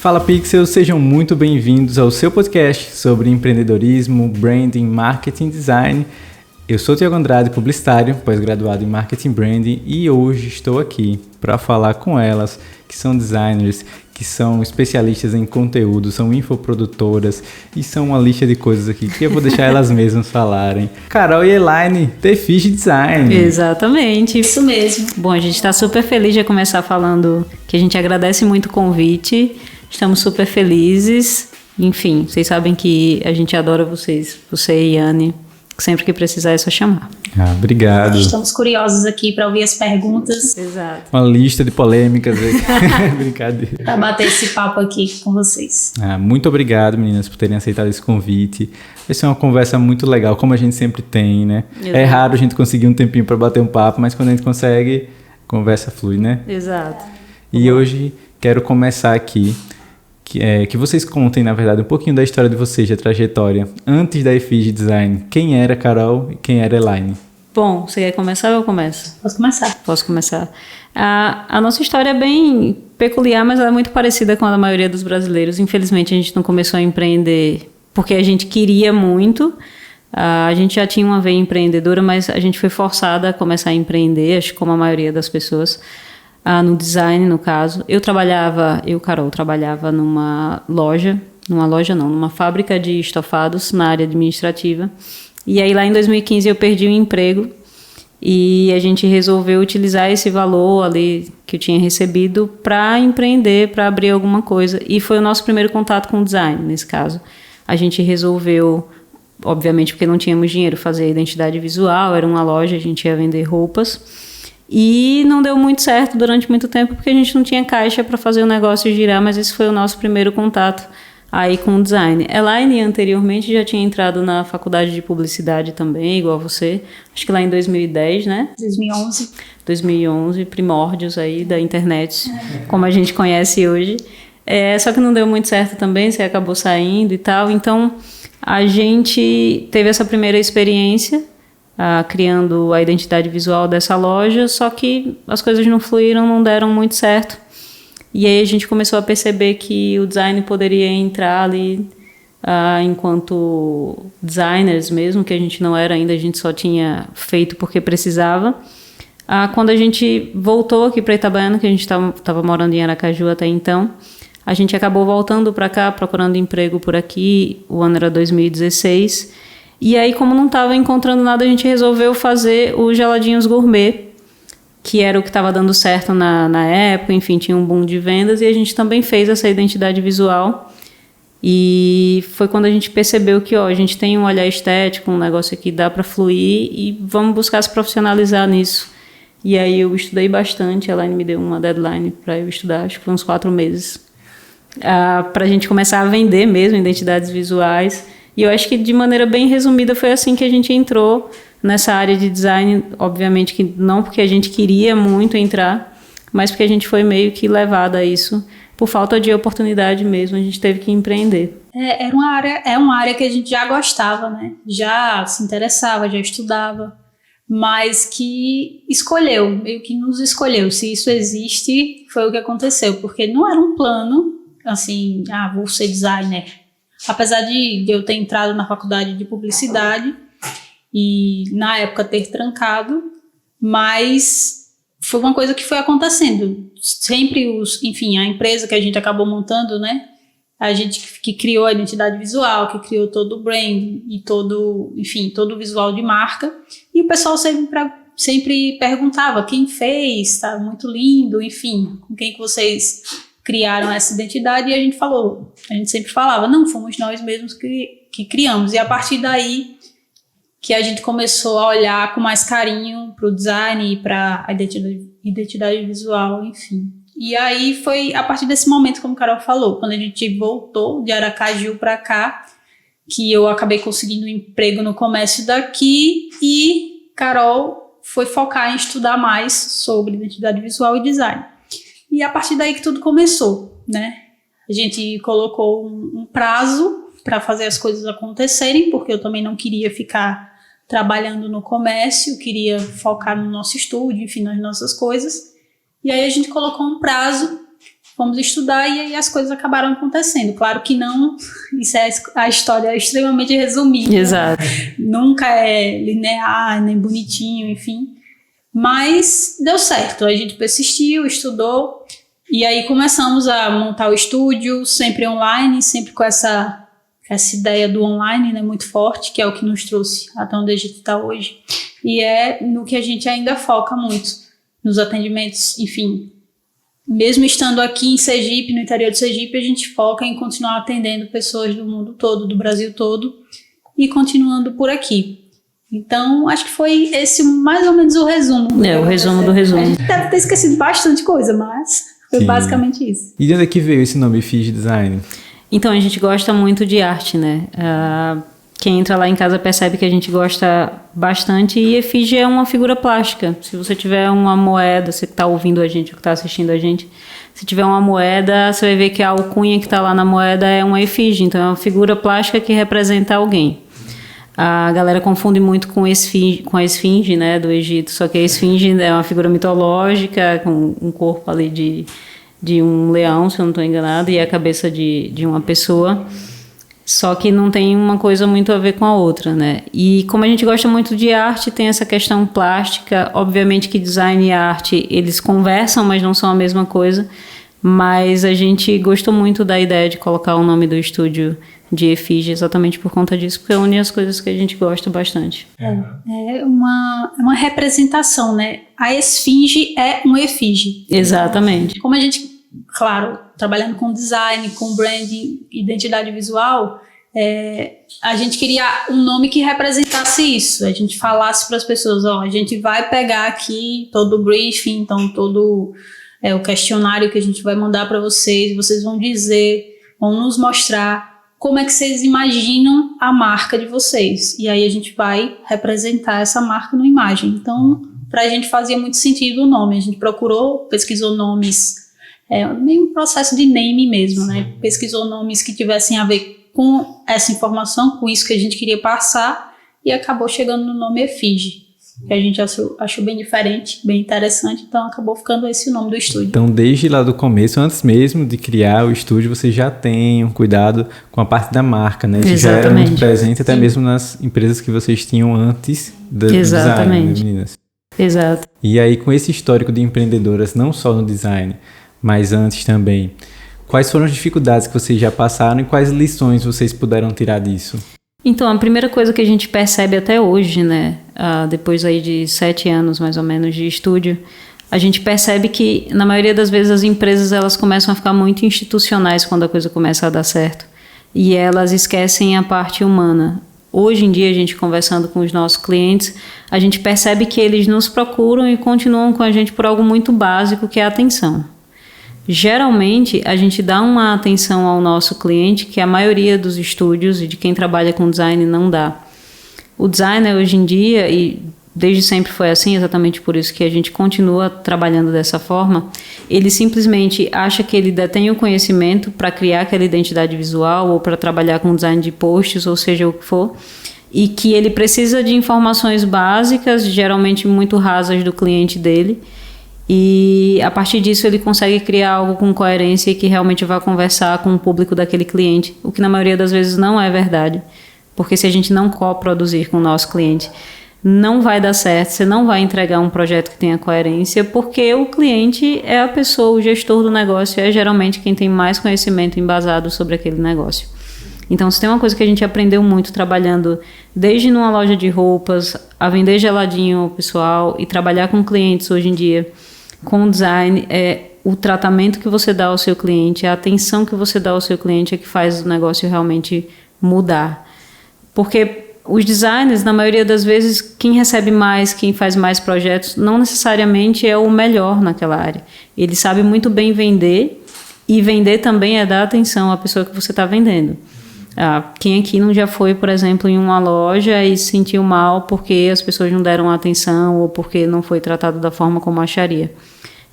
Fala Pixels, sejam muito bem-vindos ao seu podcast sobre empreendedorismo, branding, marketing, design. Eu sou Thiago Andrade, publicitário, pós-graduado em marketing branding, e hoje estou aqui para falar com elas, que são designers, que são especialistas em conteúdo, são infoprodutoras e são uma lista de coisas aqui que eu vou deixar elas mesmas falarem. Carol e Elaine, The Fish Design. Exatamente, isso mesmo. Bom, a gente está super feliz de começar falando que a gente agradece muito o convite, estamos super felizes. Enfim, vocês sabem que a gente adora vocês, você e Yane. Sempre que precisar é só chamar. Obrigado. Estamos curiosos aqui para ouvir as perguntas. Exato. Uma lista de polêmicas aí. Brincadeira. Para bater esse papo aqui com vocês. Muito obrigado, meninas, por terem aceitado esse convite. Vai ser uma conversa muito legal, como a gente sempre tem, né? Exato. É raro a gente conseguir um tempinho para bater um papo, mas quando a gente consegue, a conversa flui, né? Exato. E hoje quero começar aqui que vocês contem, na verdade, um pouquinho da história de vocês, da trajetória. Antes da Efige Design, quem era Carol e quem era Elaine? Bom, você quer começar ou eu começo? Posso começar. Posso começar. A nossa história é bem peculiar, mas ela é muito parecida com a da maioria dos brasileiros. Infelizmente, a gente não começou a empreender porque a gente queria muito. A gente já tinha uma veia empreendedora, mas a gente foi forçada a começar a empreender, acho que como a maioria das pessoas. No design, no caso. Carol, trabalhava numa fábrica de estofados na área administrativa. E aí lá em 2015 eu perdi o emprego e a gente resolveu utilizar esse valor ali que eu tinha recebido para empreender, para abrir alguma coisa. E foi o nosso primeiro contato com o design, nesse caso. A gente resolveu, obviamente porque não tínhamos dinheiro, fazer identidade visual, era uma loja, a gente ia vender roupas. E não deu muito certo durante muito tempo porque a gente não tinha caixa para fazer o negócio girar, mas esse foi o nosso primeiro contato aí com o design. Elaine anteriormente já tinha entrado na faculdade de publicidade também, igual você, acho que lá em 2010, né? 2011, primórdios aí da internet, como a gente conhece hoje. Só que não deu muito certo também, você acabou saindo e tal, então a gente teve essa primeira experiência criando a identidade visual dessa loja, só que as coisas não fluíram, não deram muito certo. E aí a gente começou a perceber que o design poderia entrar ali enquanto designers mesmo, que a gente não era ainda, a gente só tinha feito porque precisava. Quando a gente voltou aqui para Itabaiana, que a gente estava morando em Aracaju até então, a gente acabou voltando para cá, procurando emprego por aqui, o ano era 2016. E aí, como não estava encontrando nada, a gente resolveu fazer os geladinhos gourmet, que era o que estava dando certo na época, enfim, tinha um boom de vendas, e a gente também fez essa identidade visual. E foi quando a gente percebeu que a gente tem um olhar estético, um negócio que dá para fluir, e vamos buscar se profissionalizar nisso. E aí eu estudei bastante, a Elaine me deu uma deadline para eu estudar, acho que foi uns 4 meses, para a gente começar a vender mesmo identidades visuais. E eu acho que, de maneira bem resumida, foi assim que a gente entrou nessa área de design. Obviamente que não porque a gente queria muito entrar, mas porque a gente foi meio que levada a isso. Por falta de oportunidade mesmo, a gente teve que empreender. É uma área que a gente já gostava, né? Já se interessava, já estudava, mas que escolheu, meio que nos escolheu. Se isso existe, foi o que aconteceu, porque não era um plano, assim, vou ser designer. Apesar de eu ter entrado na faculdade de publicidade e na época ter trancado, mas foi uma coisa que foi acontecendo. Sempre a empresa que a gente acabou montando, né? A gente que criou a identidade visual, que criou todo o brand e todo o visual de marca. E o pessoal sempre perguntava quem fez, tá muito lindo, enfim, com quem que vocês criaram essa identidade, e a gente sempre falava, não, fomos nós mesmos que criamos. E a partir daí que a gente começou a olhar com mais carinho para o design e para a identidade visual, enfim. E aí foi a partir desse momento, como a Carol falou, quando a gente voltou de Aracaju para cá, que eu acabei conseguindo um emprego no comércio daqui, e Carol foi focar em estudar mais sobre identidade visual e design. E a partir daí que tudo começou, né? A gente colocou um prazo para fazer as coisas acontecerem, porque eu também não queria ficar trabalhando no comércio, queria focar no nosso estúdio, enfim, nas nossas coisas. E aí a gente colocou um prazo fomos estudar e aí as coisas acabaram acontecendo. Claro que não, isso é a história extremamente resumida. Exato. Nunca é linear, nem bonitinho, enfim. Mas deu certo, a gente persistiu, estudou, e aí começamos a montar o estúdio, sempre online, sempre com essa ideia do online, né, muito forte, que é o que nos trouxe até onde a gente está hoje. E é no que a gente ainda foca muito, nos atendimentos, enfim. Mesmo estando aqui em Sergipe, no interior de Sergipe, a gente foca em continuar atendendo pessoas do mundo todo, do Brasil todo, e continuando por aqui. Então, acho que foi esse mais ou menos o resumo. O resumo do resumo. A gente deve ter esquecido bastante coisa, mas foi basicamente isso. E de onde é que veio esse nome Efígie Design? Então, a gente gosta muito de arte, né? Quem entra lá em casa percebe que a gente gosta bastante, e efígie é uma figura plástica. Se você tiver uma moeda, você que está ouvindo a gente, ou que está assistindo a gente, se tiver uma moeda, você vai ver que a alcunha que está lá na moeda é uma efígie. Então, é uma figura plástica que representa alguém. A galera confunde muito com a esfinge, né, do Egito, só que a esfinge é uma figura mitológica com um corpo ali de um leão, se eu não estou enganada, e a cabeça de uma pessoa, só que não tem uma coisa muito a ver com a outra, né? E como a gente gosta muito de arte, tem essa questão plástica. Obviamente que design e arte, eles conversam, mas não são a mesma coisa, mas a gente gostou muito da ideia de colocar o nome do estúdio de efígie exatamente por conta disso, porque une as coisas que a gente gosta bastante. É uma representação, né? A esfinge é uma efígie. Exatamente. Como a gente, claro, trabalhando com design, com branding, identidade visual, a gente queria um nome que representasse isso. A gente falasse para as pessoas, a gente vai pegar aqui todo o briefing, então todo o questionário que a gente vai mandar para vocês vão dizer, vão nos mostrar como é que vocês imaginam a marca de vocês. E aí a gente vai representar essa marca numa imagem. Então, para a gente fazia muito sentido o nome. A gente pesquisou nomes, meio um processo de name mesmo, né? Pesquisou nomes que tivessem a ver com essa informação, com isso que a gente queria passar, e acabou chegando no nome Efígie, que a gente achou bem diferente, bem interessante, então acabou ficando esse o nome do estúdio. Então, desde lá do começo, antes mesmo de criar o estúdio, você já tem um cuidado com a parte da marca, né? Isso já era muito presente até mesmo nas empresas que vocês tinham antes do design, né, meninas? Exato. E aí, com esse histórico de empreendedoras, não só no design, mas antes também, quais foram as dificuldades que vocês já passaram e quais lições vocês puderam tirar disso? Então, a primeira coisa que a gente percebe até hoje, né, depois aí de 7 anos mais ou menos de estúdio, a gente percebe que, na maioria das vezes, as empresas elas começam a ficar muito institucionais quando a coisa começa a dar certo. E elas esquecem a parte humana. Hoje em dia, a gente conversando com os nossos clientes, a gente percebe que eles nos procuram e continuam com a gente por algo muito básico, que é a atenção. Geralmente, a gente dá uma atenção ao nosso cliente que a maioria dos estúdios e de quem trabalha com design não dá. O designer hoje em dia, e desde sempre foi assim, exatamente por isso que a gente continua trabalhando dessa forma, ele simplesmente acha que ele detém o conhecimento para criar aquela identidade visual ou para trabalhar com design de posts, ou seja o que for, e que ele precisa de informações básicas, geralmente muito rasas do cliente dele, e a partir disso ele consegue criar algo com coerência e que realmente vai conversar com o público daquele cliente, o que na maioria das vezes não é verdade, porque se a gente não coproduzir com o nosso cliente, não vai dar certo, você não vai entregar um projeto que tenha coerência, porque o cliente é a pessoa, o gestor do negócio é geralmente quem tem mais conhecimento embasado sobre aquele negócio. Então, se tem uma coisa que a gente aprendeu muito trabalhando desde numa loja de roupas, a vender geladinho ao pessoal e trabalhar com clientes hoje em dia, com design, é o tratamento que você dá ao seu cliente, a atenção que você dá ao seu cliente é que faz o negócio realmente mudar. Porque os designers, na maioria das vezes, quem recebe mais, quem faz mais projetos, não necessariamente é o melhor naquela área. Ele sabe muito bem vender, e vender também é dar atenção à pessoa que você está vendendo. Quem aqui não já foi, por exemplo, em uma loja e se sentiu mal porque as pessoas não deram atenção ou porque não foi tratado da forma como acharia.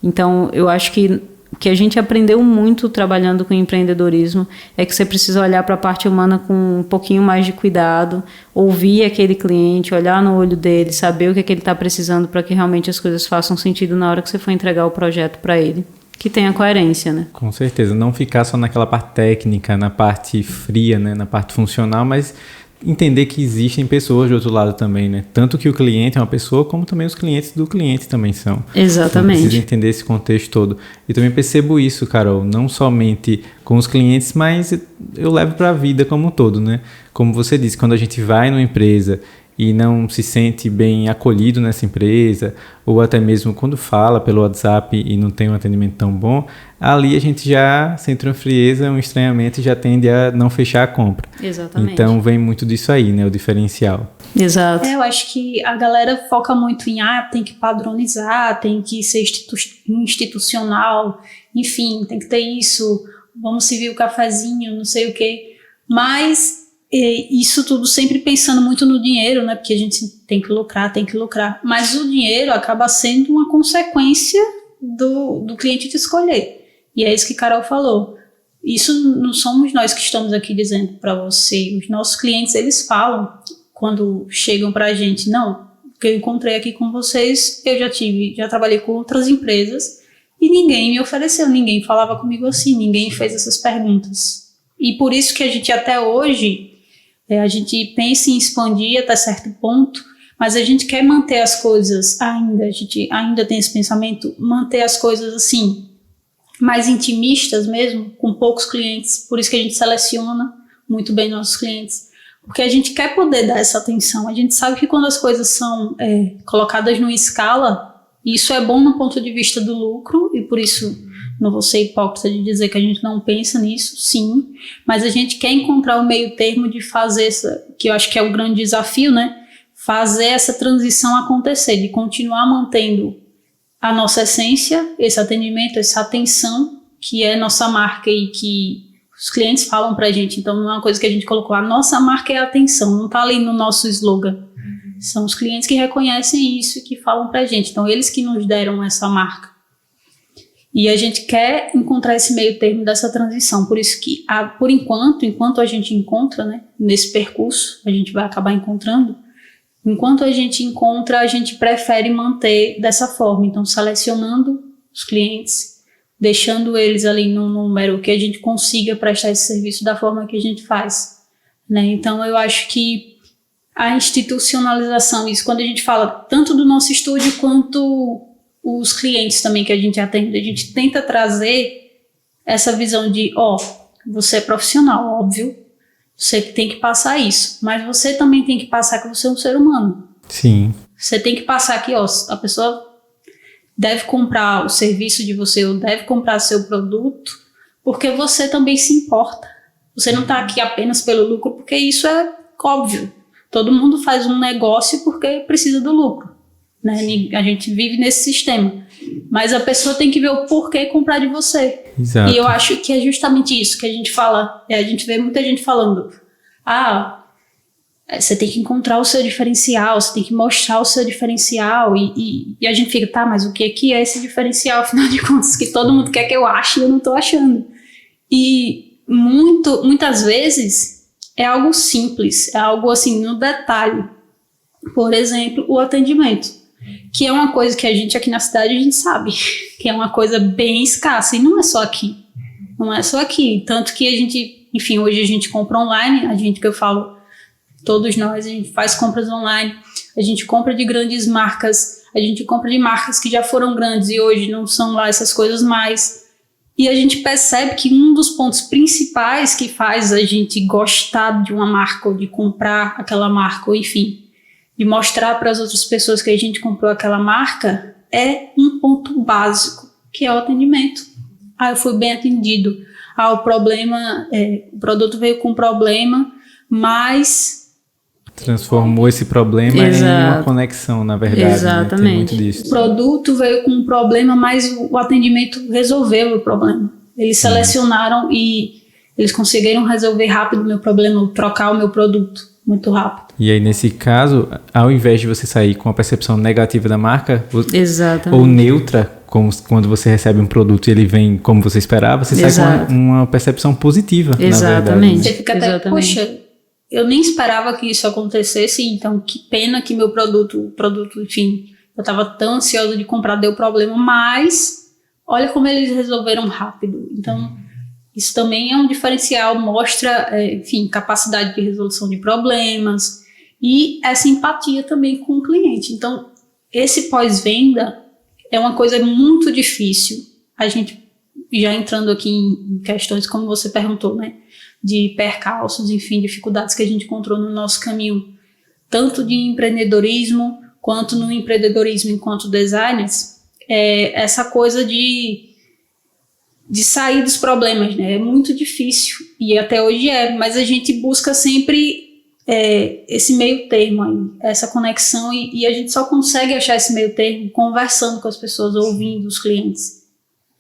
Então, eu acho que o que a gente aprendeu muito trabalhando com empreendedorismo é que você precisa olhar para a parte humana com um pouquinho mais de cuidado, ouvir aquele cliente, olhar no olho dele, saber o que é que ele está precisando para que realmente as coisas façam sentido na hora que você for entregar o projeto para ele. que tenha coerência, né? Com certeza, não ficar só naquela parte técnica, na parte fria, né, na parte funcional, mas entender que existem pessoas do outro lado também, né? Tanto que o cliente é uma pessoa, como também os clientes do cliente também são. Exatamente. Então, precisa entender esse contexto todo. E também percebo isso, Carol, não somente com os clientes, mas eu levo para a vida como um todo, né? Como você disse, quando a gente vai numa empresa e não se sente bem acolhido nessa empresa, ou até mesmo quando fala pelo WhatsApp e não tem um atendimento tão bom, ali a gente já sente uma frieza, um estranhamento e já tende a não fechar a compra. Exatamente. Então vem muito disso aí, né, o diferencial. Exato. Eu acho que a galera foca muito em, tem que padronizar, tem que ser institucional, enfim, tem que ter isso, vamos servir o cafezinho, não sei o quê, mas isso tudo sempre pensando muito no dinheiro, né? Porque a gente tem que lucrar. Mas o dinheiro acaba sendo uma consequência do cliente te escolher. E é isso que Carol falou. Isso não somos nós que estamos aqui dizendo para você. Os nossos clientes, eles falam quando chegam para a gente, não, que eu encontrei aqui com vocês, eu já trabalhei com outras empresas e ninguém me ofereceu, ninguém falava comigo assim, ninguém fez essas perguntas. E por isso que a gente até hoje... a gente pensa em expandir até certo ponto, mas a gente quer manter as coisas ainda, a gente ainda tem esse pensamento, manter as coisas assim, mais intimistas mesmo, com poucos clientes, por isso que a gente seleciona muito bem nossos clientes, porque a gente quer poder dar essa atenção, a gente sabe que quando as coisas são colocadas numa escala, isso é bom no ponto de vista do lucro, e por isso... não vou ser hipócrita de dizer que a gente não pensa nisso, sim, mas a gente quer encontrar o meio termo de fazer que eu acho que é o grande desafio, né? Fazer essa transição acontecer, de continuar mantendo a nossa essência, esse atendimento, essa atenção, que é nossa marca e que os clientes falam pra gente. Então não é uma coisa que a gente colocou, a nossa marca é a atenção, não tá ali no nosso slogan. São os clientes que reconhecem isso e que falam pra gente. Então eles que nos deram essa marca. E a gente quer encontrar esse meio termo dessa transição. Por isso que, por enquanto a gente encontra, né, nesse percurso, a gente vai acabar encontrando, enquanto a gente encontra, a gente prefere manter dessa forma. Então, selecionando os clientes, deixando eles ali num número que a gente consiga prestar esse serviço da forma que a gente faz, né? Então, eu acho que a institucionalização, isso quando a gente fala tanto do nosso estúdio quanto... os clientes também que a gente atende, a gente tenta trazer essa visão de, você é profissional, óbvio, você tem que passar isso, mas você também tem que passar que você é um ser humano. Sim. Você tem que passar que, a pessoa deve comprar o serviço de você, ou deve comprar seu produto, porque você também se importa. Você não está aqui apenas pelo lucro, porque isso é óbvio. Todo mundo faz um negócio porque precisa do lucro. Né? A gente vive nesse sistema, mas a pessoa tem que ver o porquê comprar de você. Exato. E eu acho que é justamente isso que a gente fala, a gente vê muita gente falando, você tem que encontrar o seu diferencial, você tem que mostrar o seu diferencial, e a gente fica, mas o que é esse diferencial, afinal de contas, que todo mundo quer que eu ache e eu não estou achando. E muitas vezes é algo simples, é algo assim no detalhe. Por exemplo, o atendimento, que é uma coisa que a gente aqui na cidade a gente sabe, que é uma coisa bem escassa, e não é só aqui, tanto que a gente, enfim, hoje a gente compra online, que eu falo, todos nós, a gente faz compras online, a gente compra de grandes marcas, a gente compra de marcas que já foram grandes e hoje não são lá essas coisas mais, e a gente percebe que um dos pontos principais que faz a gente gostar de uma marca, ou de comprar aquela marca, ou enfim, de mostrar para as outras pessoas que a gente comprou aquela marca, é um ponto básico, que é o atendimento. Eu fui bem atendido. O produto veio com problema, mas... transformou esse problema em uma conexão, na verdade. Exatamente. Né? Tem muito disso. O produto veio com um problema, mas o atendimento resolveu o problema. Eles selecionaram e eles conseguiram resolver rápido o meu problema, trocar o meu produto muito rápido. E aí, nesse caso, ao invés de você sair com a percepção negativa da marca, Exatamente. ou neutra, como quando você recebe um produto e ele vem como você esperava, você sai com uma percepção positiva, Exatamente. na verdade. Você fica até, poxa, eu nem esperava que isso acontecesse, então que pena que meu produto, enfim, eu estava tão ansiosa de comprar, deu problema, mas olha como eles resolveram rápido. Então, isso também é um diferencial, mostra, enfim, capacidade de resolução de problemas e essa empatia também com o cliente. Então, esse pós-venda é uma coisa muito difícil. A gente, já entrando aqui em questões como você perguntou, né, de percalços, enfim, dificuldades que a gente encontrou no nosso caminho, tanto de empreendedorismo quanto no empreendedorismo enquanto designers, essa coisa de sair dos problemas, né? É muito difícil, e até hoje mas a gente busca sempre esse meio termo aí, essa conexão, e a gente só consegue achar esse meio termo conversando com as pessoas, ouvindo os clientes.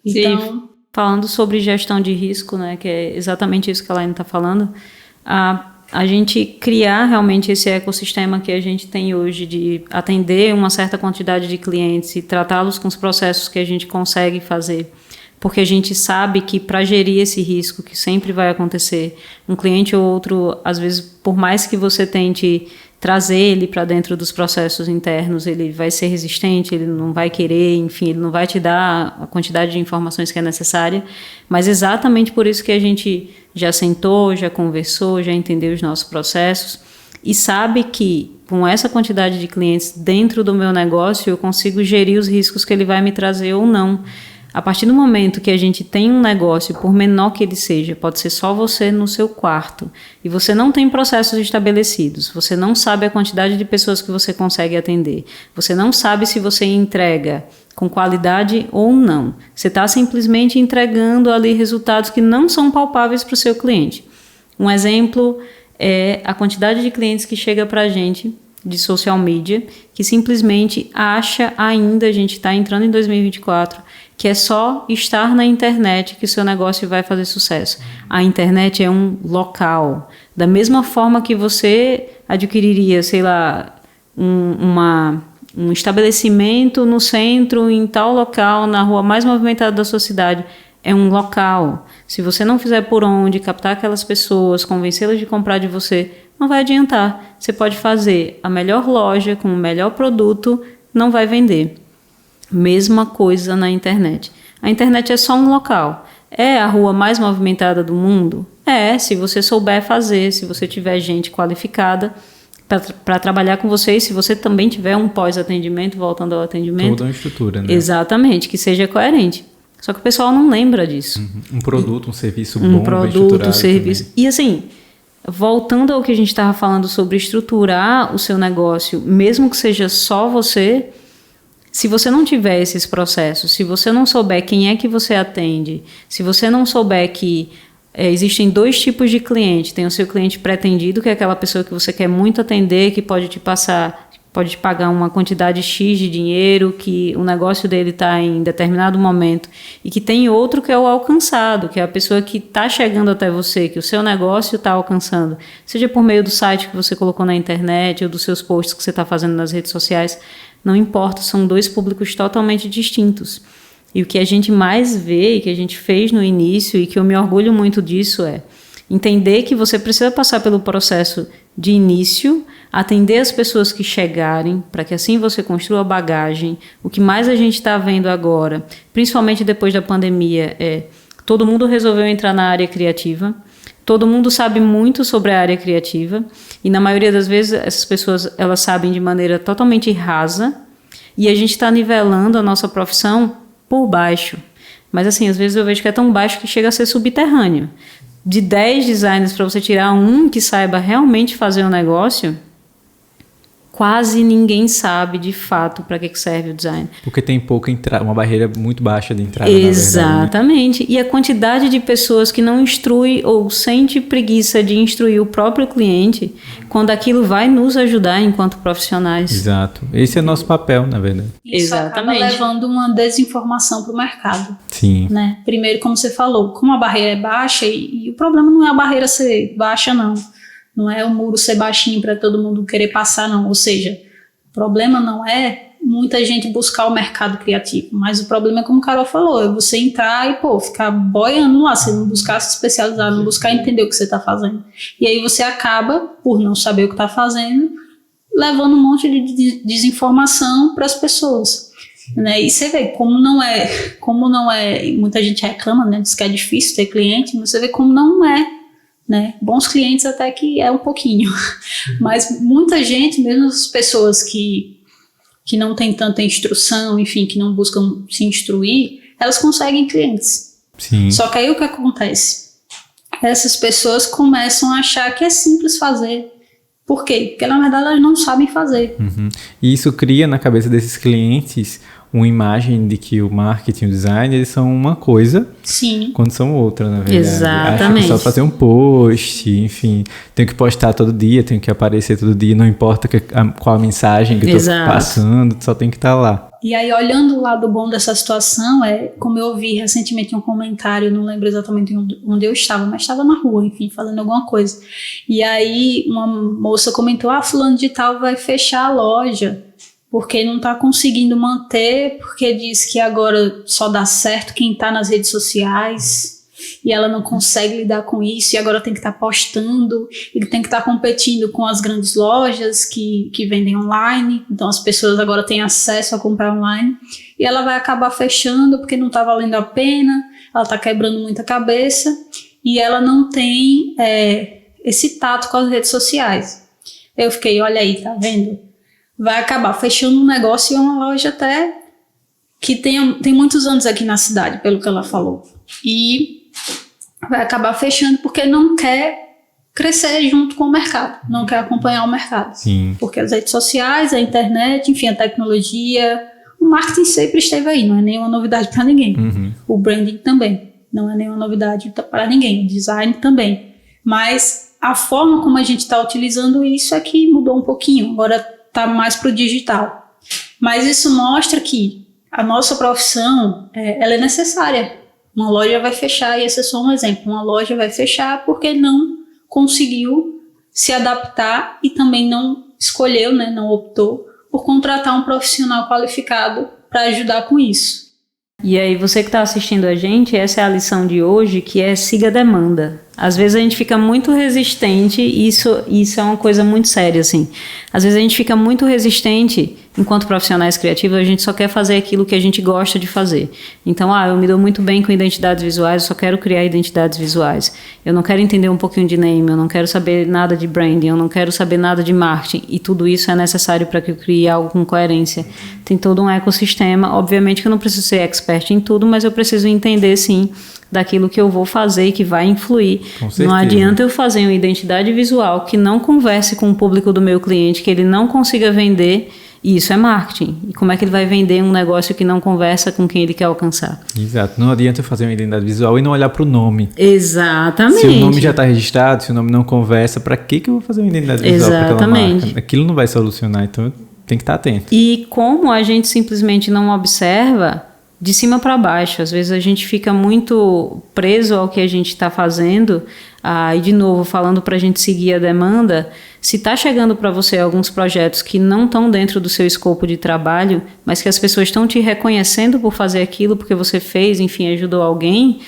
Então, falando sobre gestão de risco, né, que é exatamente isso que a Laine está falando, a gente criar realmente esse ecossistema que a gente tem hoje de atender uma certa quantidade de clientes e tratá-los com os processos que a gente consegue fazer, porque a gente sabe que para gerir esse risco, que sempre vai acontecer, um cliente ou outro, às vezes, por mais que você tente trazer ele para dentro dos processos internos, ele vai ser resistente, ele não vai querer, enfim, ele não vai te dar a quantidade de informações que é necessária, mas exatamente por isso que a gente já sentou, já conversou, já entendeu os nossos processos e sabe que com essa quantidade de clientes dentro do meu negócio eu consigo gerir os riscos que ele vai me trazer ou não. A partir do momento que a gente tem um negócio, por menor que ele seja, pode ser só você no seu quarto, e você não tem processos estabelecidos, você não sabe a quantidade de pessoas que você consegue atender, você não sabe se você entrega com qualidade ou não. Você está simplesmente entregando ali resultados que não são palpáveis para o seu cliente. Um exemplo é a quantidade de clientes que chega para a gente de social media, que simplesmente acha ainda, a gente está entrando em 2024, que é só estar na internet que o seu negócio vai fazer sucesso. A internet é um local. Da mesma forma que você adquiriria, sei lá, um estabelecimento no centro, em tal local, na rua mais movimentada da sua cidade, é um local. Se você não fizer por onde captar aquelas pessoas, convencê-las de comprar de você, não vai adiantar. Você pode fazer a melhor loja com o melhor produto, não vai vender. Mesma coisa na internet. A internet é só um local. É a rua mais movimentada do mundo? Se você souber fazer, se você tiver gente qualificada para trabalhar com você, e se você também tiver um pós-atendimento, voltando ao atendimento. Toda uma estrutura, né? Exatamente, que seja coerente. Só que o pessoal não lembra disso. Um produto, um serviço bom, um produto, um serviço. Também. E assim, voltando ao que a gente estava falando sobre estruturar o seu negócio, mesmo que seja só você, se você não tiver esses processos, se você não souber quem é que você atende, se você não souber que existem dois tipos de cliente, tem o seu cliente pretendido, que é aquela pessoa que você quer muito atender, que pode te pagar uma quantidade X de dinheiro, que o negócio dele está em determinado momento, e que tem outro que é o alcançado, que é a pessoa que está chegando até você, que o seu negócio está alcançando, seja por meio do site que você colocou na internet ou dos seus posts que você está fazendo nas redes sociais. Não importa, são dois públicos totalmente distintos. E o que a gente mais vê, e que a gente fez no início, e que eu me orgulho muito disso, é entender que você precisa passar pelo processo de início, atender as pessoas que chegarem, para que assim você construa bagagem. O que mais a gente está vendo agora, principalmente depois da pandemia, todo mundo resolveu entrar na área criativa. Todo mundo sabe muito sobre a área criativa e na maioria das vezes essas pessoas elas sabem de maneira totalmente rasa e a gente está nivelando a nossa profissão por baixo. Mas assim, às vezes eu vejo que é tão baixo que chega a ser subterrâneo. De 10 designers para você tirar um que saiba realmente fazer um negócio, quase ninguém sabe de fato para que serve o design. Porque tem pouca entrada, uma barreira muito baixa de entrada. Exatamente. E a quantidade de pessoas que não instrui ou sente preguiça de instruir o próprio cliente, quando aquilo vai nos ajudar enquanto profissionais. Exato. Esse é nosso papel, na verdade. Isso acaba levando uma desinformação para o mercado. Sim. Né? Primeiro, como você falou, como a barreira é baixa, e o problema não é a barreira ser baixa, não. Não é o muro ser baixinho para todo mundo querer passar, não. Ou seja, o problema não é muita gente buscar o mercado criativo, mas o problema é, como o Carol falou, é você entrar e, ficar boiando lá, você não buscar se especializar, não buscar entender o que você está fazendo. E aí você acaba, por não saber o que está fazendo, levando um monte de desinformação para as pessoas. Né? E você vê como não é, muita gente reclama, né, diz que é difícil ter cliente, mas você vê como não é, né? Bons clientes até que é um pouquinho, mas muita gente, mesmo as pessoas que não têm tanta instrução, enfim, que não buscam se instruir, elas conseguem clientes. Sim. Só que aí o que acontece? Essas pessoas começam a achar que é simples fazer. Por quê? Porque na verdade elas não sabem fazer. Uhum. E isso cria na cabeça desses clientes uma imagem de que o marketing e o design eles são uma coisa, Sim. quando são outra, na verdade. Exatamente. Acho que só fazer um post, enfim, tenho que postar todo dia, tenho que aparecer todo dia, não importa qual a mensagem que eu estou passando, só tem que estar lá. E aí, olhando o lado bom dessa situação, como eu ouvi recentemente um comentário, não lembro exatamente onde eu estava, mas estava na rua, enfim, fazendo alguma coisa. E aí, uma moça comentou, fulano de tal vai fechar a loja, porque não está conseguindo manter, porque diz que agora só dá certo quem está nas redes sociais, e ela não consegue lidar com isso, e agora tem que estar postando, e tem que estar competindo com as grandes lojas que vendem online, então as pessoas agora têm acesso a comprar online, e ela vai acabar fechando porque não está valendo a pena, ela está quebrando muita cabeça, e ela não tem esse tato com as redes sociais. Eu fiquei, olha aí, tá vendo? Vai acabar fechando um negócio e uma loja até que tem muitos anos aqui na cidade, pelo que ela falou, e vai acabar fechando porque não quer crescer junto com o mercado, não quer acompanhar o mercado. Sim. Porque as redes sociais, a internet, enfim, a tecnologia, o marketing sempre esteve aí, não é nenhuma novidade para ninguém. Uhum. O branding também, não é nenhuma novidade para ninguém, o design também. Mas a forma como a gente está utilizando isso é que mudou um pouquinho, agora está mais para o digital. Mas isso mostra que a nossa profissão, ela é necessária. Uma loja vai fechar, e esse é só um exemplo, uma loja vai fechar porque não conseguiu se adaptar e também não escolheu, né, não optou por contratar um profissional qualificado para ajudar com isso. E aí, você que está assistindo a gente, essa é a lição de hoje, que é siga a demanda. Às vezes a gente fica muito resistente, e isso é uma coisa muito séria, assim. Às vezes a gente fica muito resistente, enquanto profissionais criativos, a gente só quer fazer aquilo que a gente gosta de fazer. Então, eu me dou muito bem com identidades visuais, eu só quero criar identidades visuais. Eu não quero entender um pouquinho de name, eu não quero saber nada de branding, eu não quero saber nada de marketing. E tudo isso é necessário para que eu crie algo com coerência. Tem todo um ecossistema. Obviamente que eu não preciso ser expert em tudo, mas eu preciso entender, sim, daquilo que eu vou fazer e que vai influir. Não adianta eu fazer uma identidade visual que não converse com o público do meu cliente, que ele não consiga vender, e isso é marketing. E como é que ele vai vender um negócio que não conversa com quem ele quer alcançar? Exato. Não adianta eu fazer uma identidade visual e não olhar para o nome. Exatamente. Se o nome já está registrado, se o nome não conversa, para que eu vou fazer uma identidade visual para aquela marca? Aquilo não vai solucionar, então tem que estar atento. E como a gente simplesmente não observa de cima para baixo, às vezes a gente fica muito preso ao que a gente está fazendo, e de novo, falando para a gente seguir a demanda, se está chegando para você alguns projetos que não estão dentro do seu escopo de trabalho, mas que as pessoas estão te reconhecendo por fazer aquilo, porque você fez, enfim, ajudou alguém,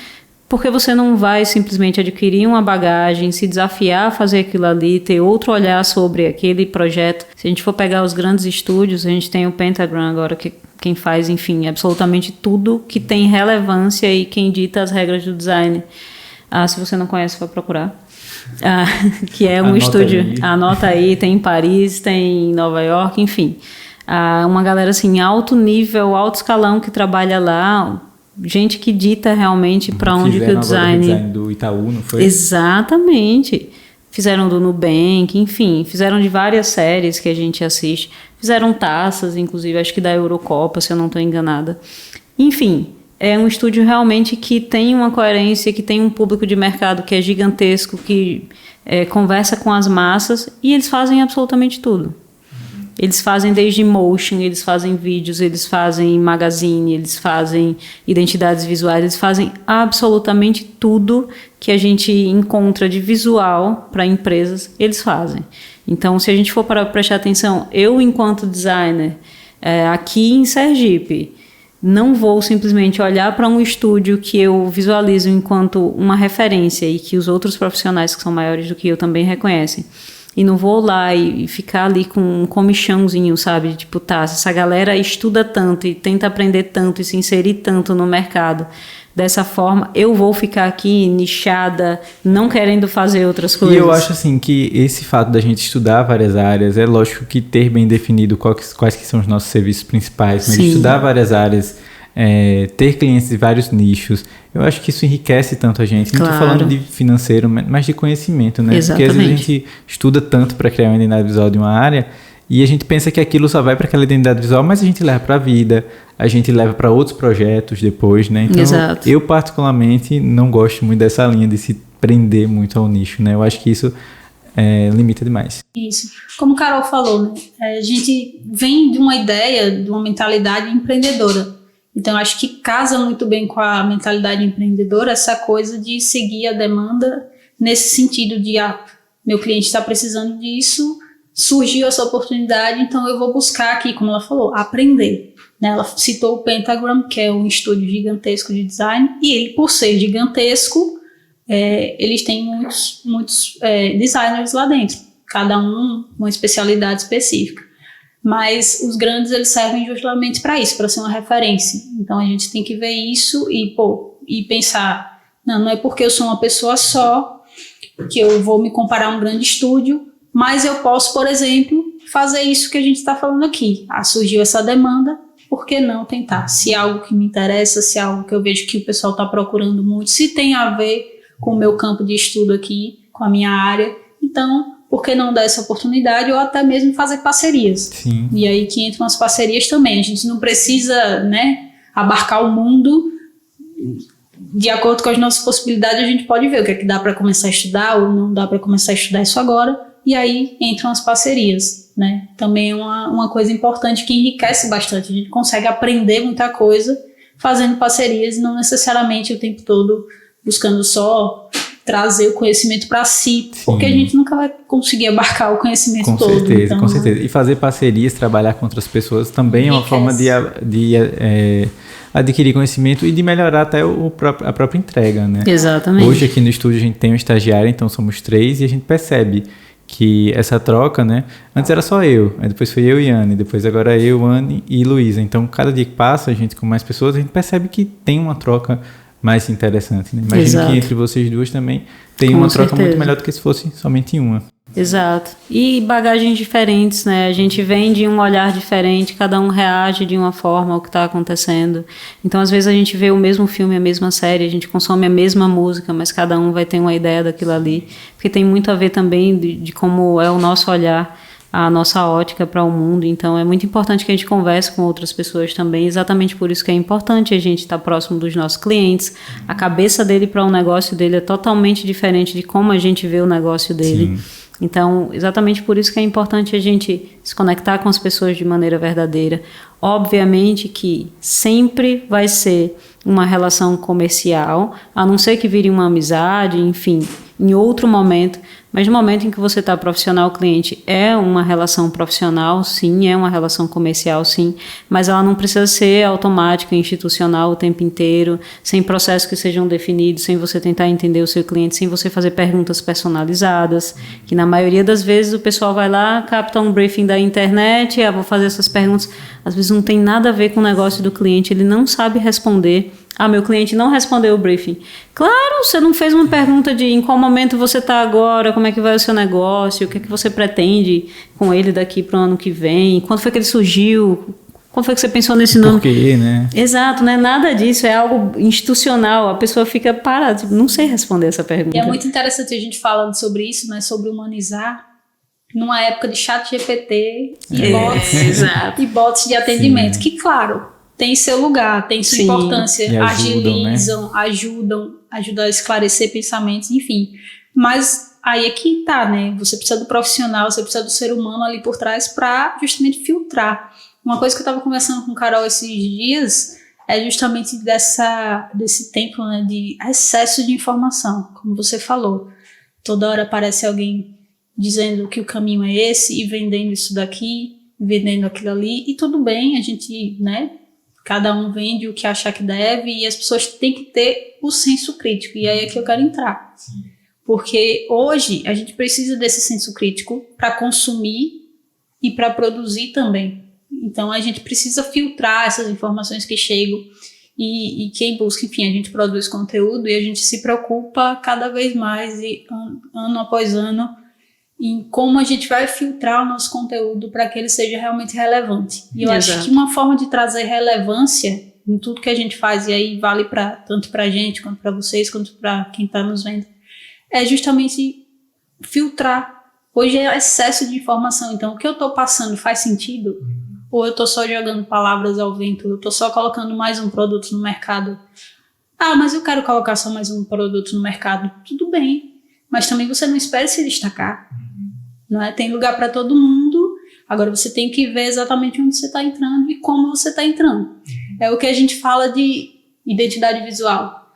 porque você não vai simplesmente adquirir uma bagagem, se desafiar a fazer aquilo ali, ter outro olhar sobre aquele projeto. Se a gente for pegar os grandes estúdios, a gente tem o Pentagram agora, que quem faz, enfim, absolutamente tudo que tem relevância e quem dita as regras do design. Se você não conhece, vai procurar. Que é um estúdio, anota aí, tem em Paris, tem em Nova York, enfim. Uma galera assim, alto nível, alto escalão que trabalha lá, gente que dita realmente para onde que o design... o design do Itaú, não foi? Exatamente. Fizeram do Nubank, enfim, fizeram de várias séries que a gente assiste. Fizeram taças, inclusive, acho que da Eurocopa, se eu não estou enganada. Enfim, é um estúdio realmente que tem uma coerência, que tem um público de mercado que é gigantesco, que conversa com as massas, e eles fazem absolutamente tudo. Eles fazem desde motion, eles fazem vídeos, eles fazem magazine, eles fazem identidades visuais, eles fazem absolutamente tudo que a gente encontra de visual para empresas, eles fazem. Então, se a gente for para prestar atenção, eu, enquanto designer, aqui em Sergipe, não vou simplesmente olhar para um estúdio que eu visualizo enquanto uma referência e que os outros profissionais que são maiores do que eu também reconhecem. E não vou lá e ficar ali com um comichãozinho, sabe? Tipo, tá, se essa galera estuda tanto e tenta aprender tanto e se inserir tanto no mercado, dessa forma, eu vou ficar aqui nichada, não querendo fazer outras coisas. E eu acho assim que esse fato da gente estudar várias áreas, é lógico que ter bem definido quais que são os nossos serviços principais, mas estudar várias áreas, ter clientes de vários nichos, eu acho que isso enriquece tanto a gente. Não estou falando de financeiro, mas de conhecimento, né? Exatamente. Porque às vezes a gente estuda tanto para criar uma identidade visual de uma área e a gente pensa que aquilo só vai para aquela identidade visual, mas a gente leva para a vida, a gente leva para outros projetos depois, né? Então, eu particularmente não gosto muito dessa linha de se prender muito ao nicho, né? Eu acho que isso limita demais. Isso. Como o Carol falou, né? A gente vem de uma ideia, de uma mentalidade empreendedora. Então, acho que casa muito bem com a mentalidade empreendedora essa coisa de seguir a demanda nesse sentido de, meu cliente está precisando disso, surgiu essa oportunidade, então eu vou buscar aqui, como ela falou, aprender. Né? Ela citou o Pentagram, que é um estúdio gigantesco de design, e ele, por ser gigantesco, eles têm muitos designers lá dentro, cada um uma especialidade específica. Mas os grandes, eles servem justamente para isso, para ser uma referência. Então, a gente tem que ver isso e pensar, não é porque eu sou uma pessoa só que eu vou me comparar a um grande estúdio, mas eu posso, por exemplo, fazer isso que a gente está falando aqui. Surgiu essa demanda, por que não tentar? Se é algo que me interessa, se é algo que eu vejo que o pessoal está procurando muito, se tem a ver com o meu campo de estudo aqui, com a minha área, então, por que não dar essa oportunidade ou até mesmo fazer parcerias? Sim. E aí que entram as parcerias também. A gente não precisa, né, abarcar o mundo. De acordo com as nossas possibilidades, a gente pode ver o que é que dá para começar a estudar ou não dá para começar a estudar isso agora. E aí entram as parcerias, né? Também é uma coisa importante que enriquece bastante. A gente consegue aprender muita coisa fazendo parcerias e não necessariamente o tempo todo buscando só trazer o conhecimento para si, porque a gente nunca vai conseguir abarcar o conhecimento todo. Certeza, com certeza. E fazer parcerias, trabalhar com outras pessoas também é uma forma de adquirir conhecimento e de melhorar até a própria entrega, né? Exatamente. Hoje aqui no estúdio a gente tem um estagiário, então somos 3 e a gente percebe que essa troca, né? Antes era só eu, aí depois foi eu e Anne, depois agora eu, Anne e Luísa. Então cada dia que passa, a gente com mais pessoas, a gente percebe que tem uma troca mais interessante, né? Imagino que entre vocês duas também tem uma troca muito melhor do que se fosse somente uma. Exato. E bagagens diferentes, né? A gente vem de um olhar diferente, cada um reage de uma forma ao que está acontecendo. Então, às vezes, a gente vê o mesmo filme, a mesma série, a gente consome a mesma música, mas cada um vai ter uma ideia daquilo ali. Porque tem muito a ver também de como é o nosso olhar, a nossa ótica para o mundo. Então, é muito importante que a gente converse com outras pessoas também. Exatamente por isso que é importante a gente estar próximo dos nossos clientes. A cabeça dele para o negócio dele é totalmente diferente de como a gente vê o negócio dele. Sim. Então, exatamente por isso que é importante a gente se conectar com as pessoas de maneira verdadeira. Obviamente que sempre vai ser uma relação comercial, a não ser que vire uma amizade, enfim, em outro momento. Mas no momento em que você está profissional, o cliente é uma relação profissional, sim, é uma relação comercial, sim, mas ela não precisa ser automática, institucional o tempo inteiro, sem processos que sejam definidos, sem você tentar entender o seu cliente, sem você fazer perguntas personalizadas, que na maioria das vezes o pessoal vai lá, capta um briefing da internet, vou fazer essas perguntas, às vezes não tem nada a ver com o negócio do cliente, ele não sabe responder. Meu cliente não respondeu o briefing. Claro, você não fez uma pergunta de em qual momento você está agora, como é que vai o seu negócio, o que é que você pretende com ele daqui para o ano que vem, quando foi que ele surgiu, quando foi que você pensou nesse nome? Por quê, né? Exato, né? Nada disso, é algo institucional, a pessoa fica parada, tipo, não sei responder essa pergunta. E é muito interessante a gente falando sobre isso, né? Sobre humanizar, numa época de chat GPT e bots de atendimento, que claro, tem seu lugar, tem sua importância, agilizam, né? ajudam a esclarecer pensamentos, enfim. Mas aí é que tá, né? Você precisa do profissional, você precisa do ser humano ali por trás para justamente filtrar. Uma coisa que eu estava conversando com o Carol esses dias é justamente desse tempo, né, de excesso de informação, como você falou. Toda hora aparece alguém dizendo que o caminho é esse e vendendo isso daqui, vendendo aquilo ali, e tudo bem, a gente, né? Cada um vende o que achar que deve e as pessoas têm que ter o senso crítico. E aí é que eu quero entrar. Sim. Porque hoje a gente precisa desse senso crítico para consumir e para produzir também. Então a gente precisa filtrar essas informações que chegam e quem busca, enfim, a gente produz conteúdo e a gente se preocupa cada vez mais, e ano após ano, em como a gente vai filtrar o nosso conteúdo para que ele seja realmente relevante. E eu acho que uma forma de trazer relevância em tudo que a gente faz, e aí vale tanto para a gente, quanto para vocês, quanto para quem está nos vendo, é justamente filtrar. Hoje é excesso de informação, então o que eu estou passando faz sentido? Ou eu estou só jogando palavras ao vento? Eu estou só colocando mais um produto no mercado? Ah, mas eu quero colocar só mais um produto no mercado. Tudo bem, mas também você não espere se destacar. Não é? Tem lugar para todo mundo, agora você tem que ver exatamente onde você está entrando e como você está entrando. É o que a gente fala de identidade visual.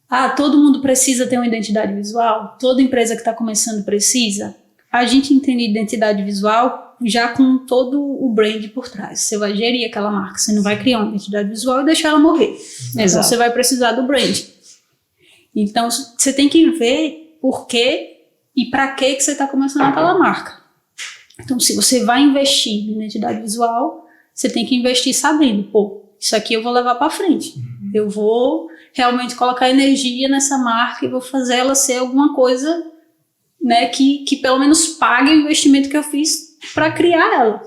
Ah, todo mundo precisa ter uma identidade visual? Toda empresa que está começando precisa? A gente entende identidade visual já com todo o brand por trás. Você vai gerir aquela marca, você não vai criar uma identidade visual e deixar ela morrer. Então você vai precisar do brand. Então você tem que ver por quê e para que você está começando aquela marca. Então se você vai investir em identidade visual, você tem que investir sabendo, isso aqui eu vou levar para frente. Eu vou realmente colocar energia nessa marca e vou fazer ela ser alguma coisa, né, que pelo menos pague o investimento que eu fiz para criar ela.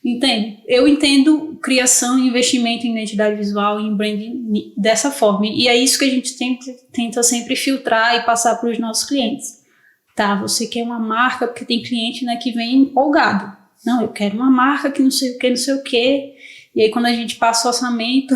Entende? Eu entendo criação e investimento em identidade visual e em branding dessa forma. E é isso que a gente tenta sempre filtrar e passar para os nossos clientes. Tá, você quer uma marca, porque tem cliente, né, que vem empolgado. Não, eu quero uma marca que não sei o que, não sei o que. E aí quando a gente passa o orçamento,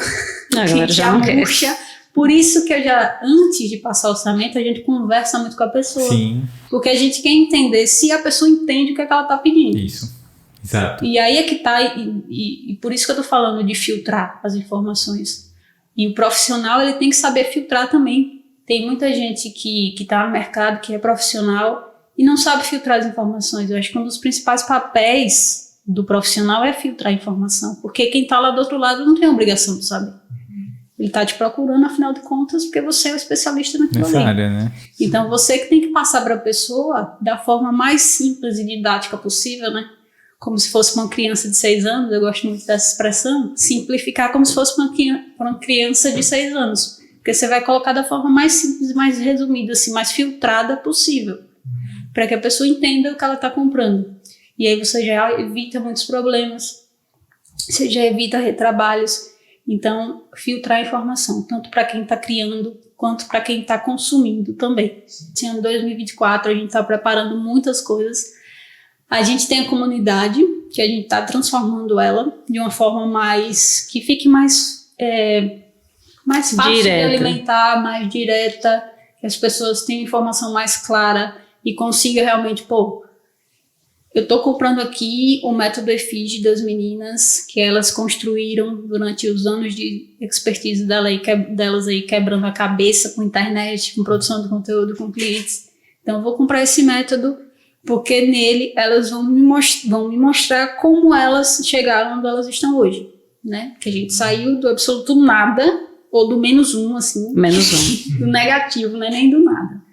a gente já murcha. Por isso que antes de passar o orçamento, a gente conversa muito com a pessoa. Sim. Porque a gente quer entender se a pessoa entende o que é que ela está pedindo. Isso, exato. E aí é que está, e por isso que eu estou falando de filtrar as informações. E o profissional, ele tem que saber filtrar também. Tem muita gente que está no mercado, que é profissional, e não sabe filtrar as informações. Eu acho que um dos principais papéis do profissional é filtrar a informação. Porque quem está lá do outro lado não tem a obrigação de saber. Ele está te procurando, afinal de contas, porque você é o especialista naquilo nessa ali. área, né? Então, você que tem que passar para a pessoa da forma mais simples e didática possível, né? Como se fosse uma criança de 6 anos, eu gosto muito dessa expressão, simplificar como se fosse uma criança de 6 anos. Porque você vai colocar da forma mais simples, mais resumida, assim, mais filtrada possível, para que a pessoa entenda o que ela está comprando. E aí você já evita muitos problemas, você já evita retrabalhos. Então, filtrar a informação, tanto para quem está criando, quanto para quem está consumindo também. Esse ano 2024, a gente está preparando muitas coisas. A gente tem a comunidade, que a gente está transformando ela de uma forma que fique mais fácil direta. De alimentar, mais direta, que as pessoas tenham informação mais clara e consigam realmente, eu estou comprando aqui o método EFIGE das meninas, que elas construíram durante os anos de expertise delas aí, quebrando a cabeça com internet, com produção de conteúdo, com clientes. Então, eu vou comprar esse método, porque nele elas vão me mostrar como elas chegaram onde elas estão hoje, né? Que a gente saiu do absoluto nada, ou do -1, assim. -1. Do negativo, né? Nem do nada.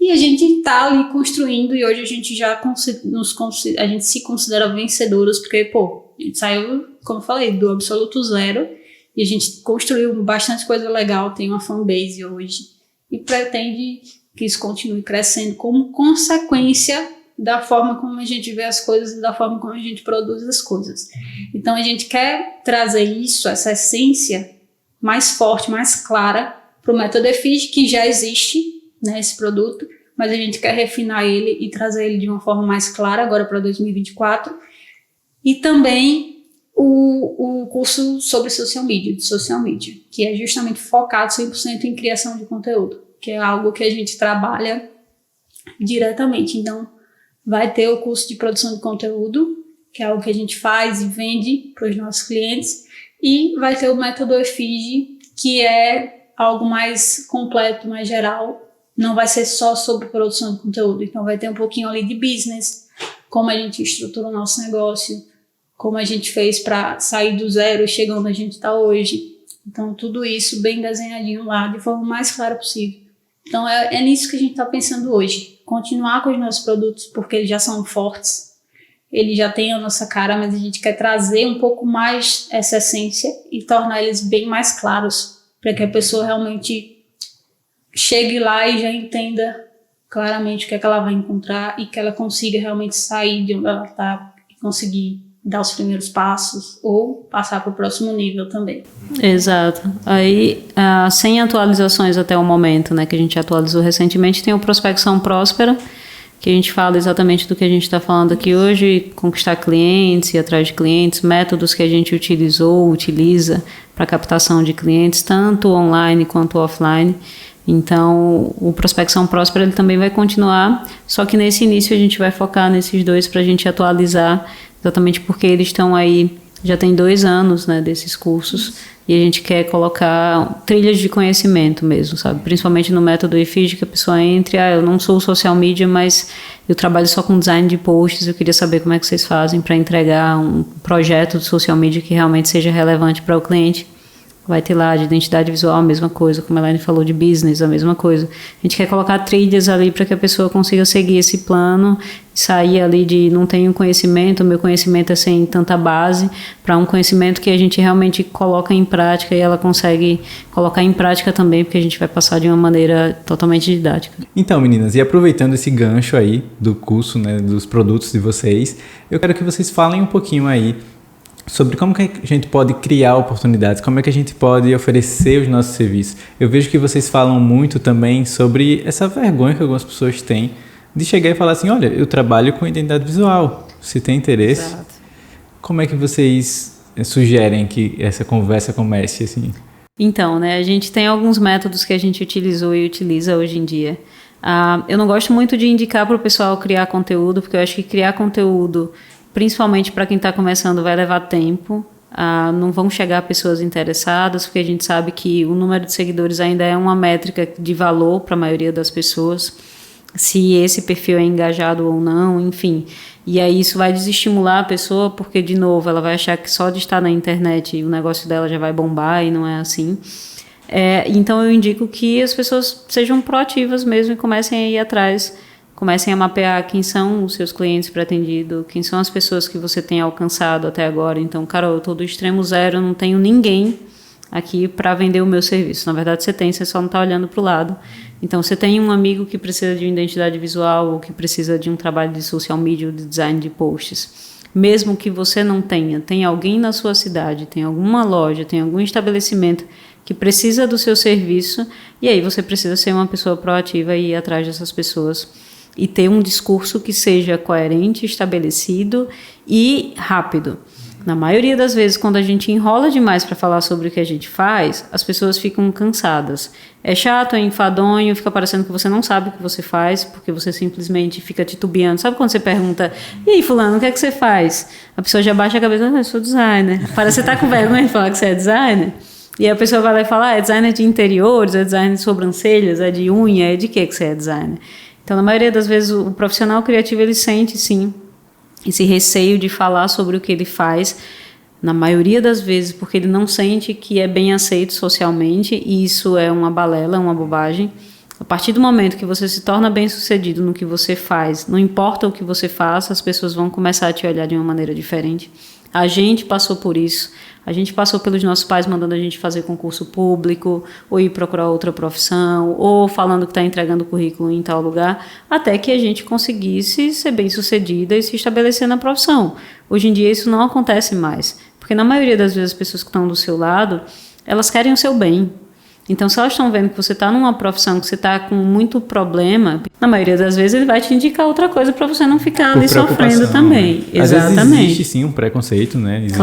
E a gente está ali construindo, e hoje a gente já a gente se considera vencedoras, porque, a gente saiu, como eu falei, do absoluto zero, e a gente construiu bastante coisa legal, tem uma fanbase hoje, e pretende que isso continue crescendo como consequência da forma como a gente vê as coisas e da forma como a gente produz as coisas. Então a gente quer trazer isso, essa essência mais forte, mais clara, para o método EFIGE, que já existe, né, esse produto, mas a gente quer refinar ele e trazer ele de uma forma mais clara agora para 2024. E também o curso sobre social media, que é justamente focado 100% em criação de conteúdo, que é algo que a gente trabalha diretamente. Então, vai ter o curso de produção de conteúdo, que é algo que a gente faz e vende para os nossos clientes, e vai ter o método EFIGE, que é algo mais completo, mais geral. Não vai ser só sobre produção de conteúdo, então vai ter um pouquinho ali de business, como a gente estrutura o nosso negócio, como a gente fez para sair do zero e chegar onde a gente está hoje. Então tudo isso bem desenhadinho lá, de forma mais clara possível. Então, é nisso que a gente está pensando hoje. Continuar com os nossos produtos, porque eles já são fortes, eles já têm a nossa cara, mas a gente quer trazer um pouco mais essa essência e tornar eles bem mais claros, para que a pessoa realmente chegue lá e já entenda claramente o que é que ela vai encontrar e que ela consiga realmente sair de onde ela está e conseguir dar os primeiros passos ou passar para o próximo nível também. Exato. Aí, sem atualizações até o momento, né, que a gente atualizou recentemente, tem o Prospecção Próspera, que a gente fala exatamente do que a gente está falando aqui hoje, conquistar clientes, ir atrás de clientes, métodos que a gente utiliza para captação de clientes, tanto online quanto offline. Então, o Prospecção Próspera ele também vai continuar, só que nesse início a gente vai focar nesses dois para a gente atualizar, exatamente porque eles estão aí, já tem 2 anos, né, desses cursos, e a gente quer colocar trilhas de conhecimento mesmo, sabe? Principalmente no método IFID, que a pessoa entre, eu não sou social media, mas eu trabalho só com design de posts, eu queria saber como é que vocês fazem para entregar um projeto de social media que realmente seja relevante para o cliente. Vai ter lá de identidade visual a mesma coisa, como a Elaine falou de business, a mesma coisa. A gente quer colocar trilhas ali para que a pessoa consiga seguir esse plano, sair ali de não tenho conhecimento, o meu conhecimento é sem tanta base, para um conhecimento que a gente realmente coloca em prática e ela consegue colocar em prática também, porque a gente vai passar de uma maneira totalmente didática. Então, meninas, e aproveitando esse gancho aí do curso, né, dos produtos de vocês, eu quero que vocês falem um pouquinho aí sobre como que a gente pode criar oportunidades, como é que a gente pode oferecer os nossos serviços. Eu vejo que vocês falam muito também sobre essa vergonha que algumas pessoas têm de chegar e falar assim, olha, eu trabalho com identidade visual, se tem interesse. Exato. Como é que vocês sugerem que essa conversa comece assim? Então, né, a gente tem alguns métodos que a gente utilizou e utiliza hoje em dia. Eu não gosto muito de indicar para o pessoal criar conteúdo, porque eu acho que criar conteúdo, principalmente para quem está começando, vai levar tempo. Não vão chegar pessoas interessadas, porque a gente sabe que o número de seguidores ainda é uma métrica de valor para a maioria das pessoas, se esse perfil é engajado ou não, enfim. E aí isso vai desestimular a pessoa, porque, de novo, ela vai achar que só de estar na internet o negócio dela já vai bombar, e não é assim. Então eu indico que as pessoas sejam proativas mesmo e comecem a ir atrás, comecem a mapear quem são os seus clientes pretendidos, quem são as pessoas que você tem alcançado até agora. Então, Carol, eu estou do extremo zero, eu não tenho ninguém aqui para vender o meu serviço. Na verdade, você só não está olhando para o lado. Então, você tem um amigo que precisa de uma identidade visual ou que precisa de um trabalho de social media ou de design de posts. Mesmo que você não tenha, tem alguém na sua cidade, tem alguma loja, tem algum estabelecimento que precisa do seu serviço, e aí você precisa ser uma pessoa proativa e ir atrás dessas pessoas e ter um discurso que seja coerente, estabelecido e rápido. Na maioria das vezes, quando a gente enrola demais para falar sobre o que a gente faz, as pessoas ficam cansadas. É chato, é enfadonho, fica parecendo que você não sabe o que você faz, porque você simplesmente fica titubeando. Sabe quando você pergunta, e aí, fulano, o que é que você faz? A pessoa já baixa a cabeça, eu sou designer. Parece que você está com vergonha de falar que você é designer. E a pessoa vai lá e fala, é designer de interiores, é designer de sobrancelhas, é de unha, é de que você é designer? Então, na maioria das vezes, o profissional criativo, ele sente, sim, esse receio de falar sobre o que ele faz, na maioria das vezes, porque ele não sente que é bem aceito socialmente, e isso é uma balela, uma bobagem. A partir do momento que você se torna bem-sucedido no que você faz, não importa o que você faça, as pessoas vão começar a te olhar de uma maneira diferente. A gente passou por isso. A gente passou pelos nossos pais mandando a gente fazer concurso público, ou ir procurar outra profissão, ou falando que está entregando currículo em tal lugar, até que a gente conseguisse ser bem-sucedida e se estabelecer na profissão. Hoje em dia isso não acontece mais, porque na maioria das vezes as pessoas que estão do seu lado, elas querem o seu bem. Então, se elas estão vendo que você está numa profissão que você está com muito problema, na maioria das vezes ele vai te indicar outra coisa para você não ficar ali sofrendo também. Né? Exatamente. Às vezes existe sim um preconceito, né? Existe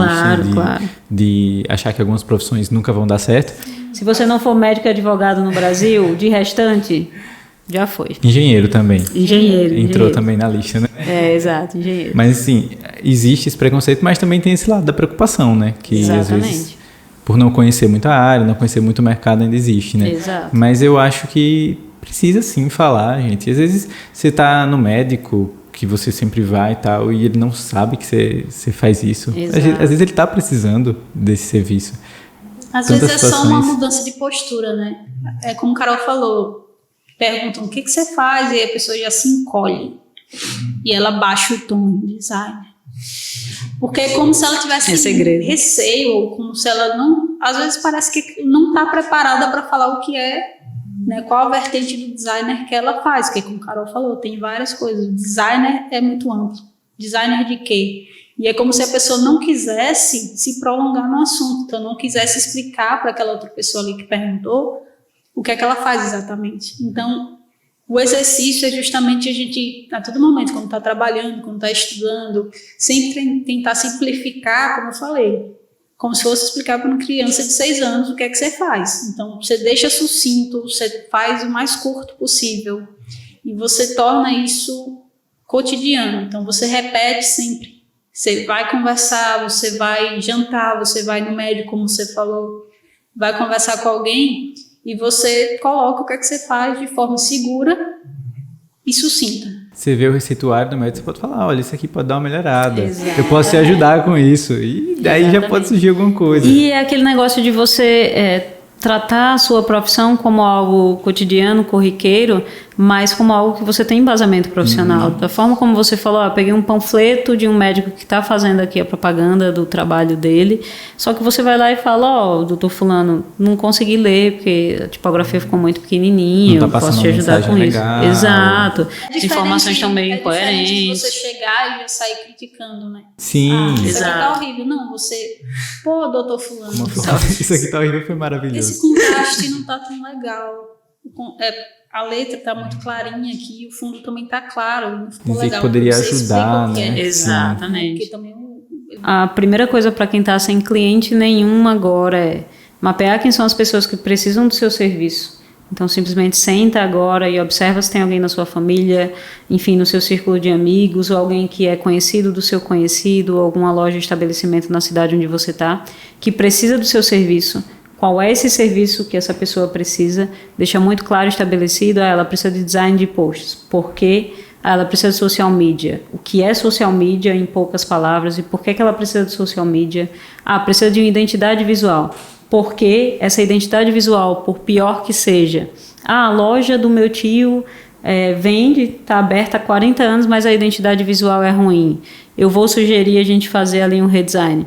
claro. De achar que algumas profissões nunca vão dar certo. Se você não for médico e advogado no Brasil, de restante, já foi. Engenheiro também. Engenheiro. Também na lista, né? Exato, engenheiro. Mas assim, existe esse preconceito, mas também tem esse lado da preocupação, né? Que exatamente. Às vezes, por não conhecer muito a área, não conhecer muito o mercado, ainda existe, né? Exato. Mas eu acho que precisa sim falar, gente. Às vezes você está no médico, que você sempre vai e tal, e ele não sabe que você faz isso. Às vezes ele está precisando desse serviço. Às vezes é só uma mudança de postura, né? É como o Carol falou, perguntam o que você faz, e a pessoa já se encolhe. E ela baixa o tom de designer. Porque é como se ela tivesse receio, ou como se ela não... Às vezes parece que não está preparada para falar o que é, né, qual a vertente do designer que ela faz. Porque como a Carol falou, tem várias coisas. O designer é muito amplo. Designer de quê? E é como se a pessoa não quisesse se prolongar no assunto. Então, não quisesse explicar para aquela outra pessoa ali que perguntou o que é que ela faz exatamente. Então, o exercício é justamente a gente, a todo momento, quando está trabalhando, quando está estudando, sempre tentar simplificar, como eu falei, como se fosse explicar para uma criança de 6 anos o que é que você faz. Então, você deixa sucinto, você faz o mais curto possível e você torna isso cotidiano. Então, você repete sempre. Você vai conversar, você vai jantar, você vai no médico, como você falou, vai conversar com alguém e você coloca o que é que você faz de forma segura e sucinta. Você vê o receituário do médico, você pode falar, olha, isso aqui pode dar uma melhorada. Exato. Eu posso te ajudar com isso. E daí já pode surgir alguma coisa. E é aquele negócio de você tratar a sua profissão como algo cotidiano, corriqueiro, mas como algo que você tem embasamento profissional. Da forma como você falou, eu peguei um panfleto de um médico que está fazendo aqui a propaganda do trabalho dele, só que você vai lá e fala, doutor fulano, não consegui ler porque a tipografia ficou muito pequenininha, eu posso te ajudar com isso. Legal. Exato. As informações estão meio incoerentes. É você chegar e já sair criticando, né? Sim. Isso aqui tá horrível. Não, você... Pô, doutor fulano. Isso aqui tá horrível, foi maravilhoso. Esse contraste não tá tão legal. A letra tá muito clarinha aqui, o fundo também tá claro. Não ficou Dizer legal. que poderia ajudar, né? Exatamente. Também a primeira coisa para quem está sem cliente nenhum agora é mapear quem são as pessoas que precisam do seu serviço. Então, simplesmente senta agora e observa se tem alguém na sua família, enfim, no seu círculo de amigos, ou alguém que é conhecido do seu conhecido, ou alguma loja, estabelecimento na cidade onde você está, que precisa do seu serviço. Qual é esse serviço que essa pessoa precisa? Deixa muito claro estabelecido, ela precisa de design de posts. Por quê? Ela precisa de social media. O que é social media, em poucas palavras, e por que ela precisa de social media? Precisa de uma identidade visual. Por que essa identidade visual, por pior que seja? A loja do meu tio vende, está aberta há 40 anos, mas a identidade visual é ruim. Eu vou sugerir a gente fazer ali um redesign.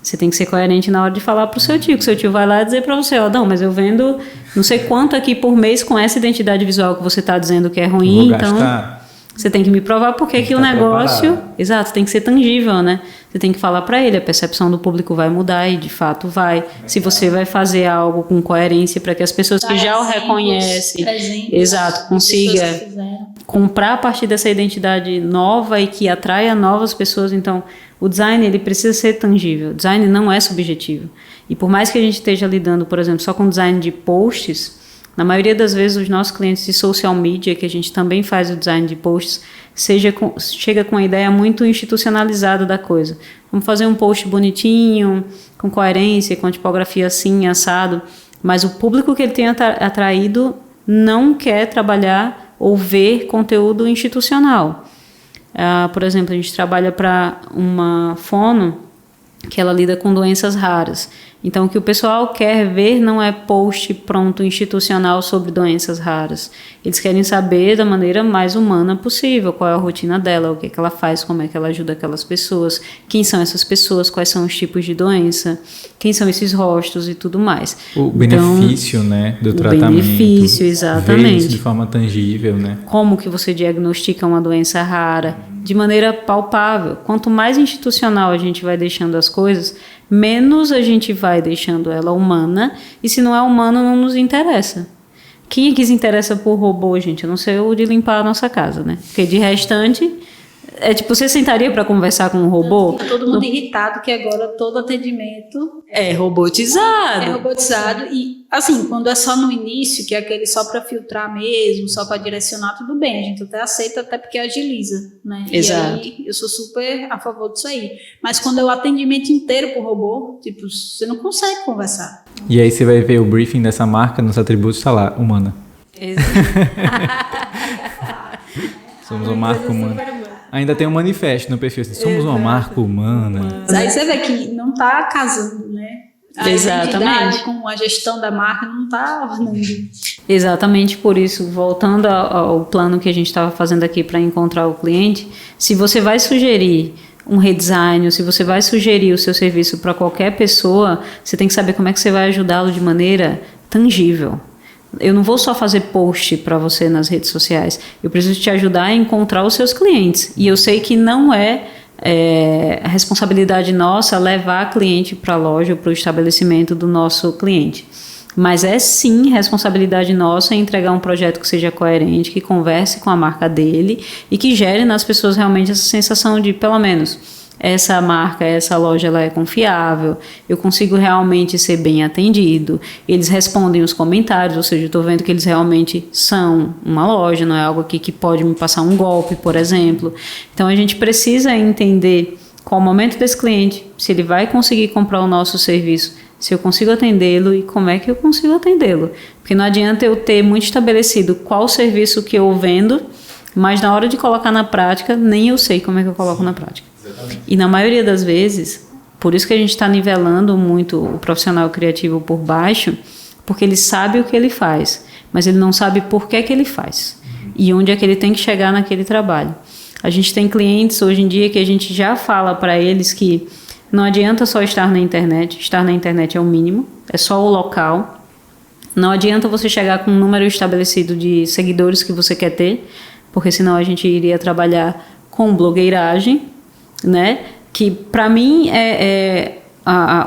Você tem que ser coerente na hora de falar para o seu tio, que seu tio vai lá dizer para você, não, mas eu vendo não sei quanto aqui por mês com essa identidade visual que você está dizendo que é ruim, então você tem que me provar porque que o negócio... Preparado. Exato, tem que ser tangível, né? Você tem que falar para ele, a percepção do público vai mudar e de fato vai. Se você vai fazer algo com coerência para que as pessoas que já o reconhecem, exato, consiga comprar a partir dessa identidade nova e que atraia novas pessoas, então... O design, ele precisa ser tangível. O design não é subjetivo. E por mais que a gente esteja lidando, por exemplo, só com design de posts, na maioria das vezes os nossos clientes de social media, que a gente também faz o design de posts, chega com a ideia muito institucionalizada da coisa. Vamos fazer um post bonitinho, com coerência, com a tipografia assim, assado, mas o público que ele tem atraído não quer trabalhar ou ver conteúdo institucional. Por exemplo, a gente trabalha para uma fono que ela lida com doenças raras. Então, o que o pessoal quer ver não é post pronto institucional sobre doenças raras. Eles querem saber da maneira mais humana possível qual é a rotina dela, o que ela faz, como é que ela ajuda aquelas pessoas, quem são essas pessoas, quais são os tipos de doença, quem são esses rostos e tudo mais. O benefício, né, do tratamento. O benefício, exatamente. Ver isso de forma tangível, né? Como que você diagnostica uma doença rara de maneira palpável. Quanto mais institucional a gente vai deixando as coisas, menos a gente vai deixando ela humana, e se não é humano, não nos interessa. Quem é que se interessa por robô, gente? Eu não sei o de limpar a nossa casa, né? Porque de restante, você sentaria para conversar com um robô? Tá todo mundo irritado que agora todo atendimento é robotizado. É robotizado e, assim, quando é só no início, que é aquele só para filtrar mesmo, só para direcionar, tudo bem, a gente até aceita, até porque agiliza, né? Exato. E aí eu sou super a favor disso aí. Mas quando é o atendimento inteiro por robô, você não consegue conversar. E aí você vai ver o briefing dessa marca, nos atributos está lá, humana. Exato. Somos uma marca humana. Ainda tem um manifesto no perfil, assim, somos uma marca humana. Aí você vê que não tá casando, né? A Exatamente. identidade com a gestão da marca não está ornando. Exatamente por isso, voltando ao plano que a gente estava fazendo aqui para encontrar o cliente, se você vai sugerir um redesign, ou se você vai sugerir o seu serviço para qualquer pessoa, você tem que saber como é que você vai ajudá-lo de maneira tangível. Eu não vou só fazer post para você nas redes sociais, eu preciso te ajudar a encontrar os seus clientes. E eu sei que não é a responsabilidade nossa levar cliente para a loja ou para o estabelecimento do nosso cliente. Mas é sim responsabilidade nossa entregar um projeto que seja coerente, que converse com a marca dele e que gere nas pessoas realmente essa sensação de, pelo menos, essa marca, essa loja, ela é confiável, eu consigo realmente ser bem atendido, eles respondem os comentários, ou seja, eu estou vendo que eles realmente são uma loja, não é algo aqui que pode me passar um golpe, por exemplo. Então a gente precisa entender qual o momento desse cliente, se ele vai conseguir comprar o nosso serviço, se eu consigo atendê-lo e como é que eu consigo atendê-lo. Porque não adianta eu ter muito estabelecido qual serviço que eu vendo, mas na hora de colocar na prática, nem eu sei como é que eu coloco na prática. Exatamente. E na maioria das vezes, por isso que a gente está nivelando muito o profissional criativo por baixo, porque ele sabe o que ele faz, mas ele não sabe por que ele faz e onde é que ele tem que chegar naquele trabalho. A gente tem clientes hoje em dia que a gente já fala para eles que não adianta só estar na internet é o mínimo, é só o local. Não adianta você chegar com um número estabelecido de seguidores que você quer ter, porque senão a gente iria trabalhar com blogueiragem, né? Que para mim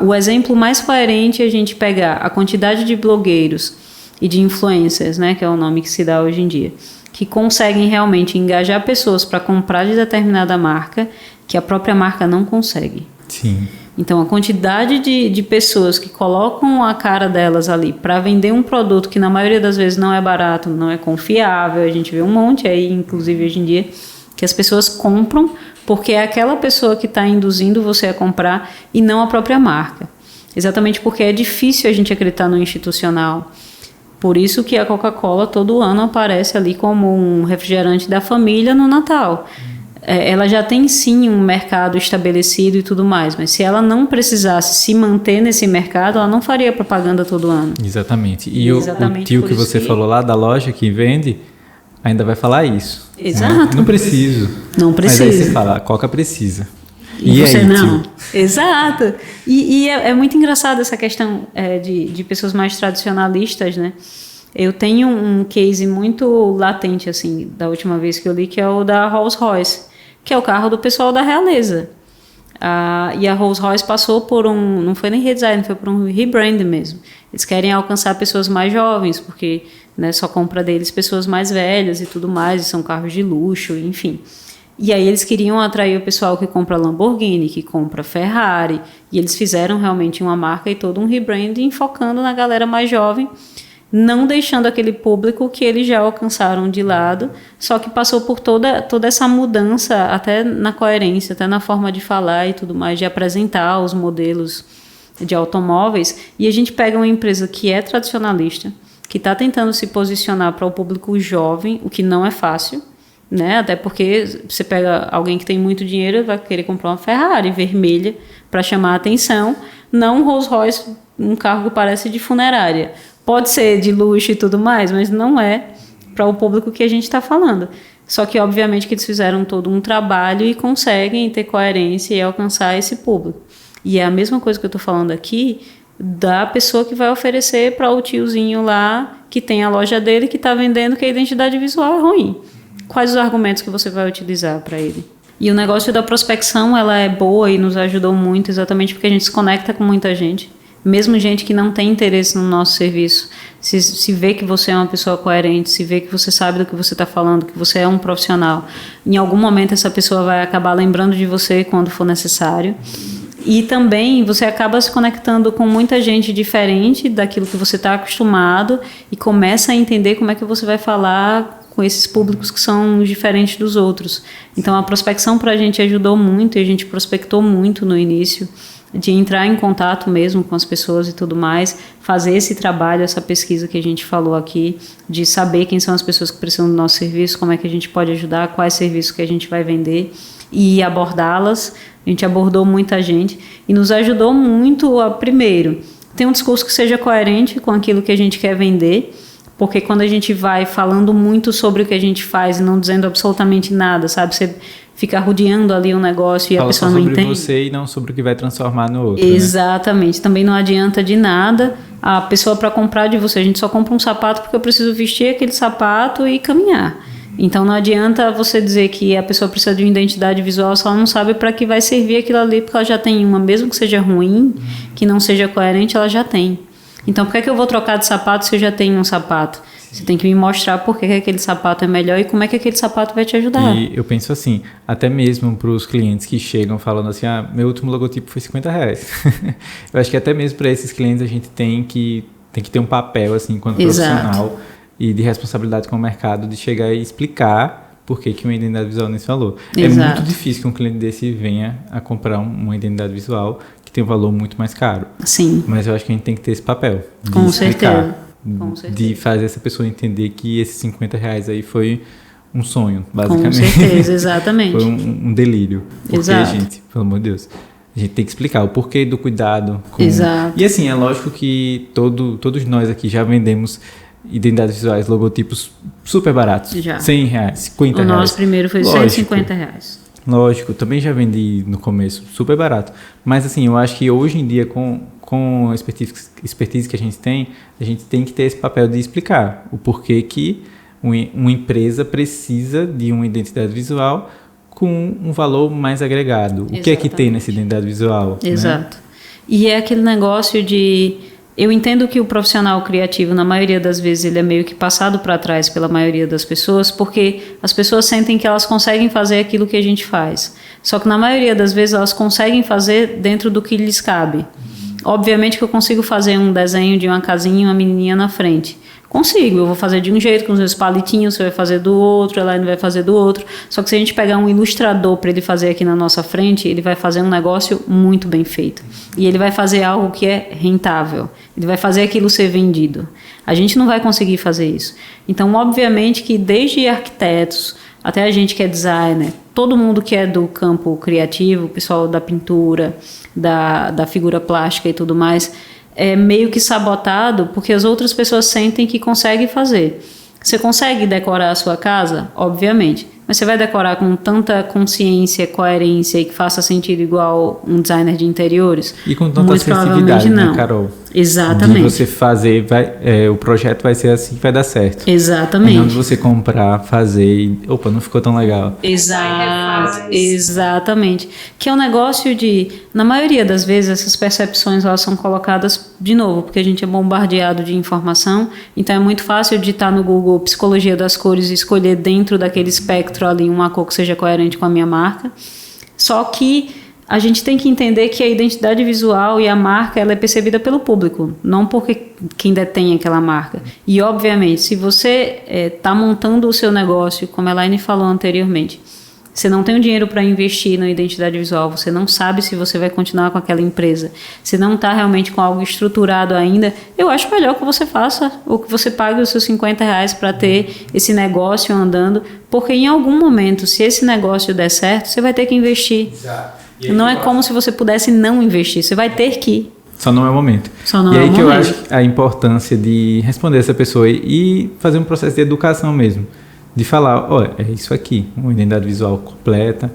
o exemplo mais coerente é a gente pegar a quantidade de blogueiros e de influencers, né? Que é o nome que se dá hoje em dia, que conseguem realmente engajar pessoas para comprar de determinada marca que a própria marca não consegue. Sim. Então, a quantidade de pessoas que colocam a cara delas ali para vender um produto que na maioria das vezes não é barato, não é confiável, a gente vê um monte aí, inclusive hoje em dia, que as pessoas compram porque é aquela pessoa que está induzindo você a comprar e não a própria marca. Exatamente porque é difícil a gente acreditar no institucional. Por isso que a Coca-Cola todo ano aparece ali como um refrigerante da família no Natal. Ela já tem sim um mercado estabelecido e tudo mais, mas se ela não precisasse se manter nesse mercado, ela não faria propaganda todo ano. Exatamente. E o tio que você falou lá da loja que vende, ainda vai falar isso. Exato. Não preciso. Não precisa. Mas aí você fala, a Coca precisa. E você aí, não. tio? Exato. E é muito engraçado essa questão de pessoas mais tradicionalistas, né? Eu tenho um case muito latente, assim, da última vez que eu li, que é o da Rolls-Royce, que é o carro do pessoal da realeza. E a Rolls-Royce passou por não foi nem redesign, foi por um rebrand mesmo. Eles querem alcançar pessoas mais jovens, porque né, só compra deles pessoas mais velhas e tudo mais, e são carros de luxo, enfim. E aí eles queriam atrair o pessoal que compra Lamborghini, que compra Ferrari, e eles fizeram realmente uma marca e todo um rebranding focando na galera mais jovem, não deixando aquele público que eles já alcançaram de lado, só que passou por toda essa mudança, até na coerência, até na forma de falar e tudo mais, de apresentar os modelos de automóveis. E a gente pega uma empresa que é tradicionalista, que está tentando se posicionar para o público jovem, o que não é fácil, né? Até porque você pega alguém que tem muito dinheiro, vai querer comprar uma Ferrari vermelha para chamar a atenção, não um Rolls-Royce, um carro que parece de funerária. Pode ser de luxo e tudo mais, mas não é para o público que a gente está falando. Só que, obviamente, que eles fizeram todo um trabalho e conseguem ter coerência e alcançar esse público. E é a mesma coisa que eu estou falando aqui da pessoa que vai oferecer para o tiozinho lá que tem a loja dele, que está vendendo que a identidade visual é ruim. Quais os argumentos que você vai utilizar para ele? E o negócio da prospecção, ela é boa e nos ajudou muito, exatamente porque a gente se conecta com muita gente. Mesmo gente que não tem interesse no nosso serviço, se vê que você é uma pessoa coerente, se vê que você sabe do que você está falando, que você é um profissional, em algum momento essa pessoa vai acabar lembrando de você quando for necessário. E também você acaba se conectando com muita gente diferente daquilo que você está acostumado e começa a entender como é que você vai falar com esses públicos que são diferentes dos outros. Então a prospecção para a gente ajudou muito e a gente prospectou muito no início, de entrar em contato mesmo com as pessoas e tudo mais, fazer esse trabalho, essa pesquisa que a gente falou aqui, de saber quem são as pessoas que precisam do nosso serviço, como é que a gente pode ajudar, quais serviços que a gente vai vender e abordá-las. A gente abordou muita gente e nos ajudou muito a, primeiro, Tem um discurso que seja coerente com aquilo que a gente quer vender, porque quando a gente vai falando muito sobre o que a gente faz e não dizendo absolutamente nada, sabe? Você fica rodeando ali um negócio e fala a pessoa não entende. Fala sobre você e não sobre o que vai transformar no outro, Exatamente. Né? Também não adianta de nada a pessoa para comprar de você. A gente só compra um sapato porque eu preciso vestir aquele sapato e caminhar. Então não adianta você dizer que a pessoa precisa de uma identidade visual se ela não sabe para que vai servir aquilo ali, porque ela já tem uma, mesmo que seja ruim, que não seja coerente, ela já tem. Então por que eu vou trocar de sapato se eu já tenho um sapato? Você tem que me mostrar por que aquele sapato é melhor e como é que aquele sapato vai te ajudar. E eu penso assim, até mesmo para os clientes que chegam falando assim, meu último logotipo foi R$50. Eu acho que até mesmo para esses clientes a gente tem que ter um papel assim, enquanto profissional e de responsabilidade com o mercado de chegar e explicar por que uma identidade visual nesse valor. Exato. É muito difícil que um cliente desse venha a comprar uma identidade visual que tem um valor muito mais caro. Sim. Mas eu acho que a gente tem que ter esse papel de Com explicar. certeza. Com certeza. De fazer essa pessoa entender que esses R$50 aí foi um sonho, basicamente. Com certeza, exatamente. Foi um delírio. Porque, Exato. gente, pelo amor de Deus, a gente tem que explicar o porquê do cuidado. Exato. E assim, é lógico que todos nós aqui já vendemos identidades visuais, logotipos super baratos. Já. R$100, R$50. O nosso primeiro foi R$150. Lógico, também já vendi no começo, super barato. Mas assim, eu acho que hoje em dia, com a expertise que a gente tem que ter esse papel de explicar o porquê que uma empresa precisa de uma identidade visual com um valor mais agregado. O que é que tem nessa identidade visual? Exato. Né? E é aquele negócio de... Eu entendo que o profissional criativo, na maioria das vezes, ele é meio que passado para trás pela maioria das pessoas, porque as pessoas sentem que elas conseguem fazer aquilo que a gente faz. Só que na maioria das vezes elas conseguem fazer dentro do que lhes cabe. Obviamente que eu consigo fazer um desenho de uma casinha e uma menininha na frente. Consigo, eu vou fazer de um jeito com os meus palitinhos, você vai fazer do outro, ela vai fazer do outro. Só que se a gente pegar um ilustrador para ele fazer aqui na nossa frente, ele vai fazer um negócio muito bem feito. E ele vai fazer algo que é rentável. Ele vai fazer aquilo ser vendido. A gente não vai conseguir fazer isso. Então, obviamente que desde arquitetos até a gente que é designer, todo mundo que é do campo criativo, o pessoal da pintura, da figura plástica e tudo mais, é meio que sabotado porque as outras pessoas sentem que conseguem fazer. Você consegue decorar a sua casa? Obviamente. Mas você vai decorar com tanta consciência, coerência e que faça sentido igual um designer de interiores? E com tanta assertividade, né, Carol? Exatamente. De você fazer, o projeto vai ser assim que vai dar certo. Exatamente. E não de você comprar, fazer e, opa, não ficou tão legal. Exatamente. Que é um negócio de, na maioria das vezes, essas percepções elas são colocadas de novo, porque a gente é bombardeado de informação, então é muito fácil digitar no Google psicologia das cores e escolher dentro daquele espectro ali uma cor que seja coerente com a minha marca. Só que a gente tem que entender que a identidade visual e a marca ela é percebida pelo público, não porque quem detém aquela marca. E, obviamente, se você está montando o seu negócio, como a Elaine falou anteriormente, você não tem o dinheiro para investir na identidade visual, você não sabe se você vai continuar com aquela empresa, você não está realmente com algo estruturado ainda, eu acho melhor que você faça ou que você pague os seus R$50 para ter esse negócio andando, porque em algum momento, se esse negócio der certo, você vai ter que investir. Exato. Não é como se você pudesse não investir, você vai ter que ir. Só não é o momento. E aí que eu acho a importância de responder essa pessoa e fazer um processo de educação mesmo. De falar, olha, é isso aqui, uma identidade visual completa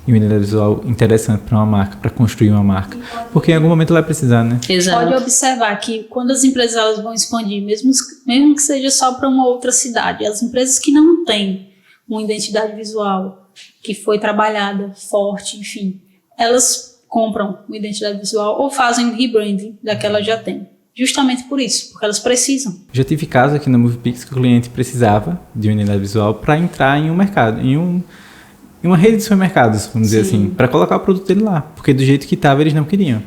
e uma identidade visual interessante para uma marca, para construir uma marca. Porque em algum momento ela vai precisar, né? Exato. Pode observar que quando as empresas elas vão expandir, mesmo que seja só para uma outra cidade, as empresas que não têm uma identidade visual que foi trabalhada, forte, enfim, elas compram uma identidade visual ou fazem um rebranding da que ela já tem. Justamente por isso, porque elas precisam. Já tive casos aqui na MoviePix que o cliente precisava de uma identidade visual para entrar em um mercado, em uma rede de supermercados, vamos dizer assim, para colocar o produto dele lá, porque do jeito que estava eles não queriam.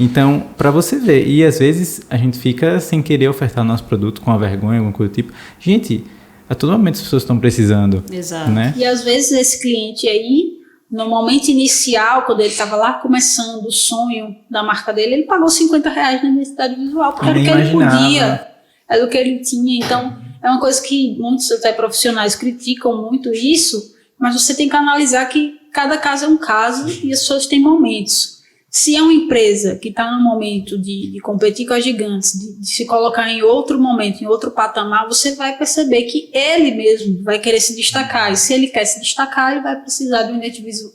Então, para você ver, e às vezes a gente fica sem querer ofertar o nosso produto com a vergonha, alguma coisa do tipo. Gente, a todo momento as pessoas estão precisando. Exato. Né? E às vezes esse cliente aí, no momento inicial, quando ele estava lá começando o sonho da marca dele, ele pagou R$50 na identidade visual, porque era o que ele podia, era o que ele tinha. Então, é uma coisa que muitos até profissionais criticam muito isso, mas você tem que analisar que cada caso é um caso e as pessoas têm momentos. Se é uma empresa que está no momento de competir com as gigantes, de se colocar em outro momento, em outro patamar, você vai perceber que ele mesmo vai querer se destacar. E se ele quer se destacar, ele vai precisar de uma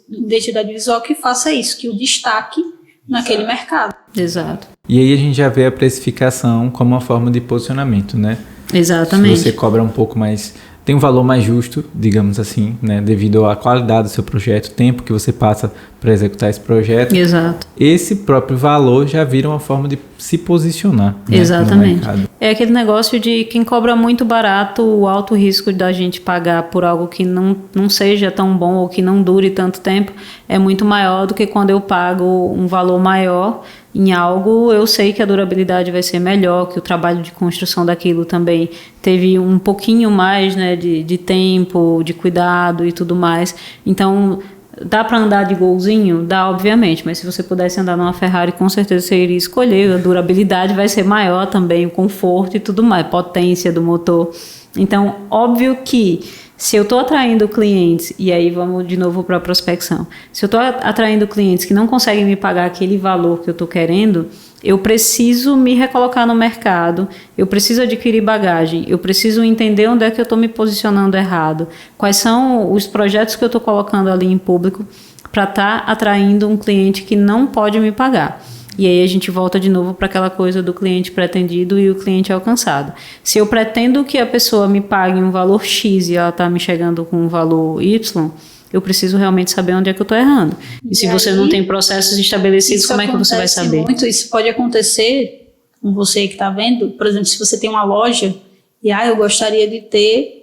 identidade visual que faça isso, que o destaque naquele mercado. Exato. E aí a gente já vê a precificação como uma forma de posicionamento, né? Exatamente. Se você cobra um pouco mais, tem um valor mais justo, digamos assim, né? Devido à qualidade do seu projeto, o tempo que você passa para executar esse projeto. Exato. Esse próprio valor já vira uma forma de se posicionar, né, exatamente. no mercado. É aquele negócio de quem cobra muito barato, o alto risco da gente pagar por algo que não seja tão bom ou que não dure tanto tempo é muito maior do que quando eu pago um valor maior em algo, eu sei que a durabilidade vai ser melhor, que o trabalho de construção daquilo também teve um pouquinho mais, né, de tempo, de cuidado e tudo mais. Então, dá para andar de golzinho? Dá, obviamente, mas se você pudesse andar numa Ferrari, com certeza você iria escolher. A durabilidade vai ser maior também, o conforto e tudo mais, potência do motor. Então, óbvio que se eu estou atraindo clientes, e aí vamos de novo para a prospecção, se eu estou atraindo clientes que não conseguem me pagar aquele valor que eu estou querendo, eu preciso me recolocar no mercado, eu preciso adquirir bagagem, eu preciso entender onde é que eu estou me posicionando errado, quais são os projetos que eu estou colocando ali em público para estar atraindo um cliente que não pode me pagar. E aí a gente volta de novo para aquela coisa do cliente pretendido e o cliente alcançado. Se eu pretendo que a pessoa me pague um valor X e ela está me chegando com um valor Y, eu preciso realmente saber onde é que eu estou errando. E se você não tem processos estabelecidos, como é que você vai saber? Isso pode acontecer com você que está vendo. Por exemplo, se você tem uma loja e eu gostaria de ter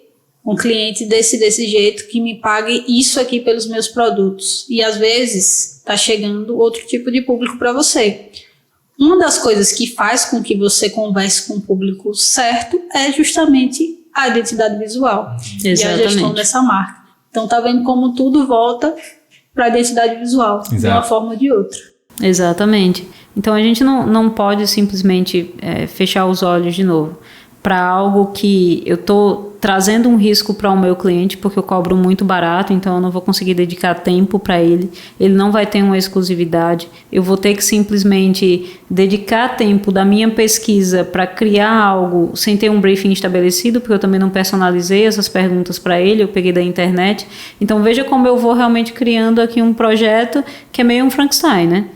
um cliente desse jeito que me pague isso aqui pelos meus produtos. E às vezes está chegando outro tipo de público para você. Uma das coisas que faz com que você converse com o público certo é justamente a identidade visual. Exatamente. E a gestão dessa marca. Então tá vendo como tudo volta para a identidade visual, Exato. de uma forma ou de outra. Exatamente. Então a gente não pode simplesmente fechar os olhos de novo para algo que eu estou trazendo um risco para o meu cliente, porque eu cobro muito barato, então eu não vou conseguir dedicar tempo para ele não vai ter uma exclusividade, eu vou ter que simplesmente dedicar tempo da minha pesquisa para criar algo sem ter um briefing estabelecido, porque eu também não personalizei essas perguntas para ele, eu peguei da internet. Então veja como eu vou realmente criando aqui um projeto que é meio um Frankenstein, né?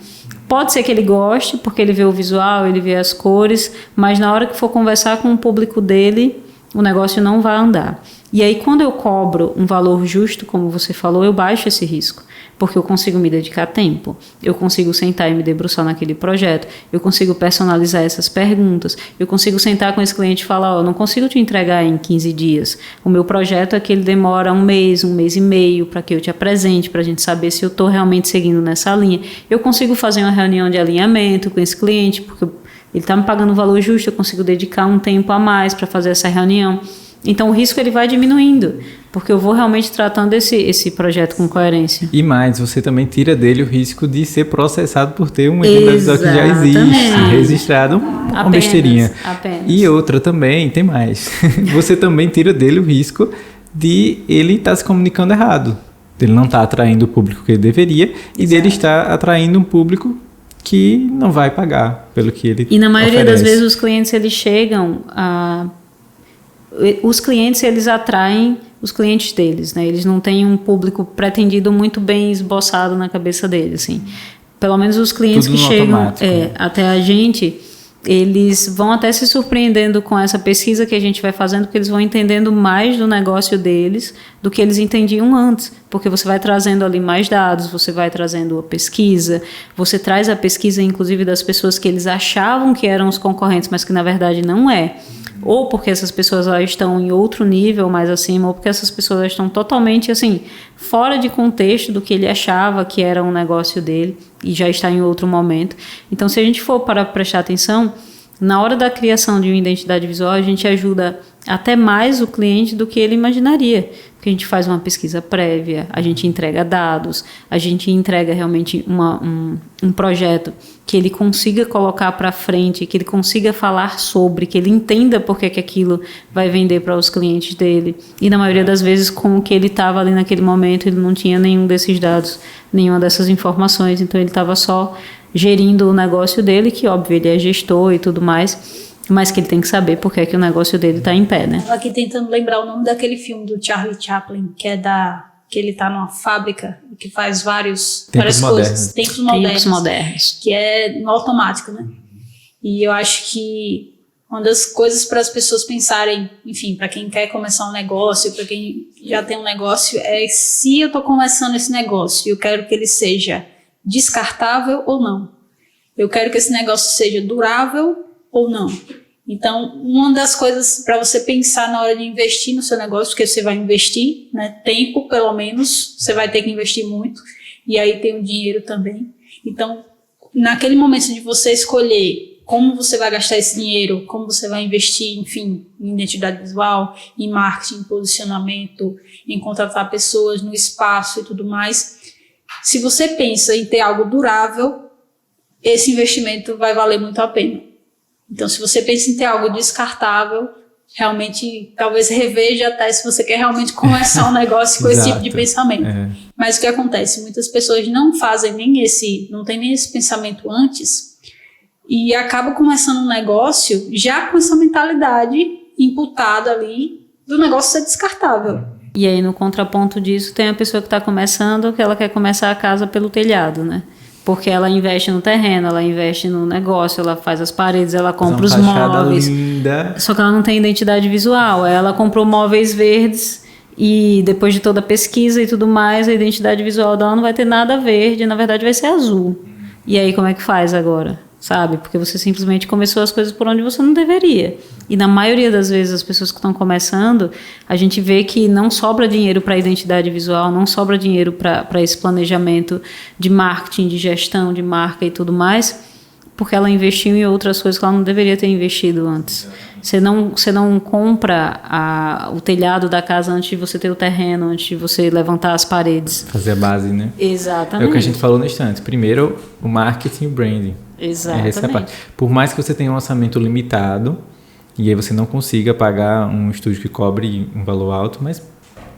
Pode ser que ele goste, porque ele vê o visual, ele vê as cores, mas na hora que for conversar com o público dele, o negócio não vai andar. E aí, quando eu cobro um valor justo, como você falou, eu baixo esse risco, porque eu consigo me dedicar tempo, eu consigo sentar e me debruçar naquele projeto, eu consigo personalizar essas perguntas, eu consigo sentar com esse cliente e falar, eu não consigo te entregar em 15 dias, o meu projeto é que ele demora um mês e meio para que eu te apresente, para a gente saber se eu estou realmente seguindo nessa linha. Eu consigo fazer uma reunião de alinhamento com esse cliente, porque ele está me pagando um valor justo, eu consigo dedicar um tempo a mais para fazer essa reunião. Então o risco ele vai diminuindo, porque eu vou realmente tratando esse projeto com coerência. E mais, você também tira dele o risco de ser processado por ter uma identidade visual que já existe, registrado, uma besteirinha. Apenas. E outra também, tem mais. Você também tira dele o risco de ele estar se comunicando errado. Ele não está atraindo o público que ele deveria e dele estar atraindo um público que não vai pagar pelo que ele E na maioria oferece. das vezes os clientes eles chegam a... Os clientes eles atraem os clientes deles, né? Eles não têm um público pretendido muito bem esboçado na cabeça deles, assim. Pelo menos os clientes Tudo que no chegam automático. até a gente, eles vão até se surpreendendo com essa pesquisa que a gente vai fazendo, porque eles vão entendendo mais do negócio deles do que eles entendiam antes, porque você vai trazendo ali mais dados, você vai trazendo a pesquisa, você traz a pesquisa inclusive das pessoas que eles achavam que eram os concorrentes, mas que na verdade não é. Ou porque essas pessoas já estão em outro nível mais acima, ou porque essas pessoas já estão totalmente assim, fora de contexto do que ele achava que era um negócio dele e já está em outro momento. Então, se a gente for para prestar atenção, na hora da criação de uma identidade visual, a gente ajuda até mais o cliente do que ele imaginaria. Porque a gente faz uma pesquisa prévia, a gente entrega dados, a gente entrega realmente um projeto que ele consiga colocar para frente, que ele consiga falar sobre, que ele entenda por que aquilo vai vender para os clientes dele. E na maioria das vezes, com o que ele estava ali naquele momento, ele não tinha nenhum desses dados, nenhuma dessas informações, então ele estava só gerindo o negócio dele, que óbvio ele é gestor e tudo mais, mas que ele tem que saber porque é que o negócio dele está em pé, né? Tô aqui tentando lembrar o nome daquele filme do Charlie Chaplin, que ele tá numa fábrica que faz várias coisas. Tempos modernos. Que é no automático, né? E eu acho que uma das coisas para as pessoas pensarem, enfim, para quem quer começar um negócio, para quem já tem um negócio, é se eu tô começando esse negócio e eu quero que ele seja descartável ou não. Eu quero que esse negócio seja durável ou não. Então, uma das coisas para você pensar na hora de investir no seu negócio, porque você vai investir, né, tempo pelo menos, você vai ter que investir muito, e aí tem o dinheiro também. Então, naquele momento de você escolher como você vai gastar esse dinheiro, como você vai investir, enfim, em identidade visual, em marketing, em posicionamento, em contratar pessoas no espaço e tudo mais, se você pensa em ter algo durável, esse investimento vai valer muito a pena. Então, se você pensa em ter algo descartável, realmente, talvez reveja até se você quer realmente começar um negócio com esse tipo de pensamento. Mas o que acontece? Muitas pessoas não fazem não tem nem esse pensamento antes e acabam começando um negócio já com essa mentalidade imputada ali do negócio ser descartável. E aí, no contraponto disso, tem a pessoa que está começando, que ela quer começar a casa pelo telhado, né? Porque ela investe no terreno, ela investe no negócio, ela faz as paredes, ela compra os móveis. Linda. Só que ela não tem identidade visual. Ela comprou móveis verdes e depois de toda a pesquisa e tudo mais, a identidade visual dela não vai ter nada verde, na verdade vai ser azul. E aí como é que faz agora? Sabe? Porque você simplesmente começou as coisas por onde você não deveria. E na maioria das vezes as pessoas que estão começando, a gente vê que não sobra dinheiro para a identidade visual, não sobra dinheiro para esse planejamento de marketing, de gestão, de marca e tudo mais, porque ela investiu em outras coisas que ela não deveria ter investido antes. Você não compra o telhado da casa antes de você ter o terreno, antes de você levantar as paredes. Fazer a base, né? Exatamente. É o que a gente falou no instante. Primeiro, o marketing e o branding. Exatamente. Essa parte. Por mais que você tenha um orçamento limitado e aí você não consiga pagar um estúdio que cobre um valor alto, mas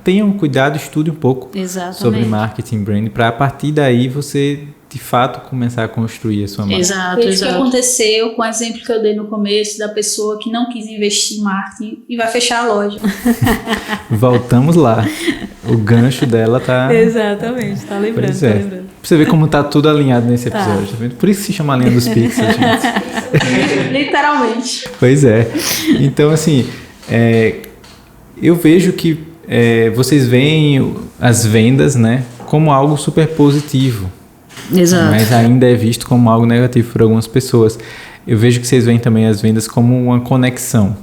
tenha um cuidado, estude um pouco sobre marketing e branding para a partir daí você de fato começar a construir a sua marca. Exato. Isso que aconteceu com o exemplo que eu dei no começo da pessoa que não quis investir em marketing e vai fechar a loja. Voltamos lá. O gancho dela tá... Exatamente, tá lembrando. Pois é. Tá lembrando. Pra você ver como tá tudo alinhado nesse episódio. Tá. Por isso se chama a linha dos pixels, gente. Literalmente. Pois é. Então, assim, eu vejo que vocês veem as vendas, né, como algo super positivo. Exato. Mas ainda é visto como algo negativo por algumas pessoas. Eu vejo que vocês veem também as vendas como uma conexão.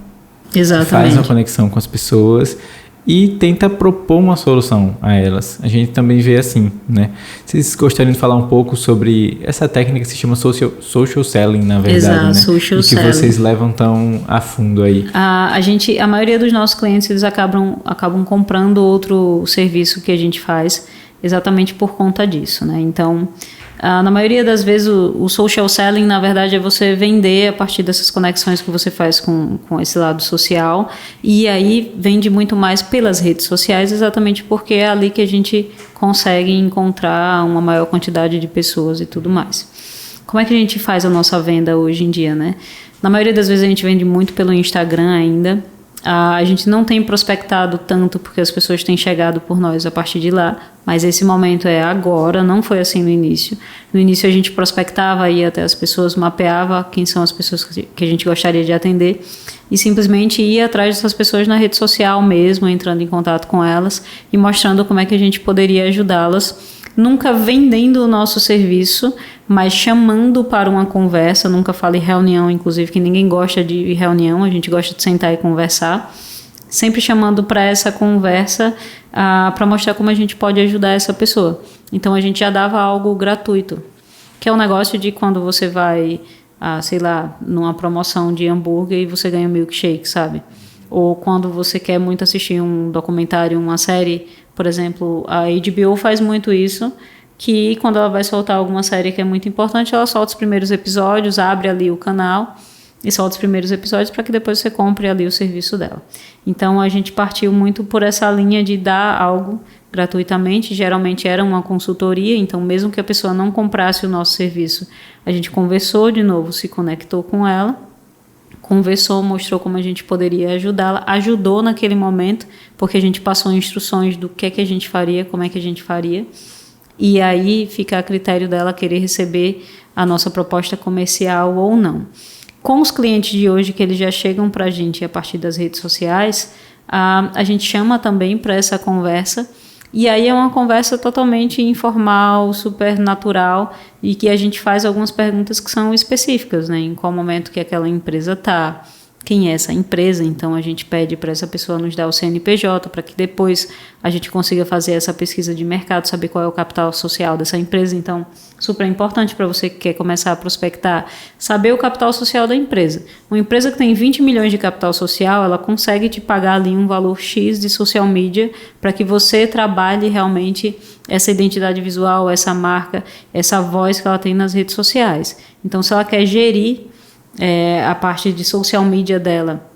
Exatamente. Faz uma conexão com as pessoas e tenta propor uma solução a elas. A gente também vê assim, né? Vocês gostariam de falar um pouco sobre essa técnica que se chama social selling, na verdade, exato, né? Social selling. E que vocês levam tão a fundo aí. A maioria dos nossos clientes, eles acabam comprando outro serviço que a gente faz exatamente por conta disso, né? Então, na maioria das vezes o social selling, na verdade, é você vender a partir dessas conexões que você faz com esse lado social, e aí vende muito mais pelas redes sociais, exatamente porque é ali que a gente consegue encontrar uma maior quantidade de pessoas e tudo mais. Como é que a gente faz a nossa venda hoje em dia, né? Na maioria das vezes a gente vende muito pelo Instagram ainda. A gente não tem prospectado tanto porque as pessoas têm chegado por nós a partir de lá, mas esse momento é agora, não foi assim no início. No início a gente prospectava, ia até as pessoas, mapeava quem são as pessoas que a gente gostaria de atender e simplesmente ia atrás dessas pessoas na rede social mesmo, entrando em contato com elas e mostrando como é que a gente poderia ajudá-las. Nunca vendendo o nosso serviço, mas chamando para uma conversa. Nunca falei reunião, inclusive, que ninguém gosta de reunião, a gente gosta de sentar e conversar. Sempre chamando para essa conversa para mostrar como a gente pode ajudar essa pessoa. Então, a gente já dava algo gratuito, que é um negócio de quando você vai, sei lá, numa promoção de hambúrguer e você ganha um milkshake, sabe? Ou quando você quer muito assistir um documentário, uma série, por exemplo, a HBO faz muito isso, que quando ela vai soltar alguma série que é muito importante, ela solta os primeiros episódios, abre ali o canal e solta os primeiros episódios para que depois você compre ali o serviço dela. Então, a gente partiu muito por essa linha de dar algo gratuitamente, geralmente era uma consultoria, então mesmo que a pessoa não comprasse o nosso serviço, a gente conversou de novo, se conectou com ela, conversou, mostrou como a gente poderia ajudá-la, ajudou naquele momento, porque a gente passou instruções do que é que a gente faria, como é que a gente faria, e aí fica a critério dela querer receber a nossa proposta comercial ou não. Com os clientes de hoje, que eles já chegam para a gente a partir das redes sociais, a gente chama também para essa conversa, e aí é uma conversa totalmente informal, super natural, e que a gente faz algumas perguntas que são específicas, né? Em qual momento que aquela empresa está, quem é essa empresa, então a gente pede para essa pessoa nos dar o CNPJ, para que depois a gente consiga fazer essa pesquisa de mercado, saber qual é o capital social dessa empresa. Então, super importante para você que quer começar a prospectar, saber o capital social da empresa. Uma empresa que tem 20 milhões de capital social, ela consegue te pagar ali um valor X de social media para que você trabalhe realmente essa identidade visual, essa marca, essa voz que ela tem nas redes sociais. Então, se ela quer gerir a parte de social media dela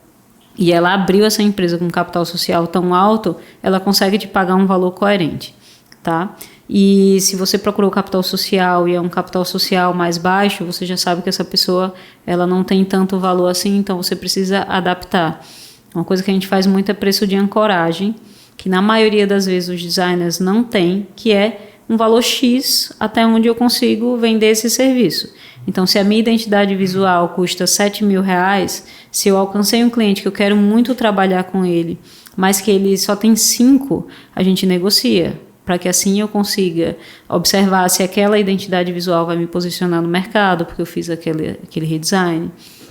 e ela abriu essa empresa com capital social tão alto, ela consegue te pagar um valor coerente, tá? E se você procurou capital social e é um capital social mais baixo, você já sabe que essa pessoa ela não tem tanto valor assim, então você precisa adaptar. Uma coisa que a gente faz muito é preço de ancoragem, que na maioria das vezes os designers não têm, que é um valor X até onde eu consigo vender esse serviço. Então, se a minha identidade visual custa R$7.000, se eu alcancei um cliente que eu quero muito trabalhar com ele, mas que ele só tem 5, a gente negocia, para que assim eu consiga observar se aquela identidade visual vai me posicionar no mercado, porque eu fiz aquele redesign,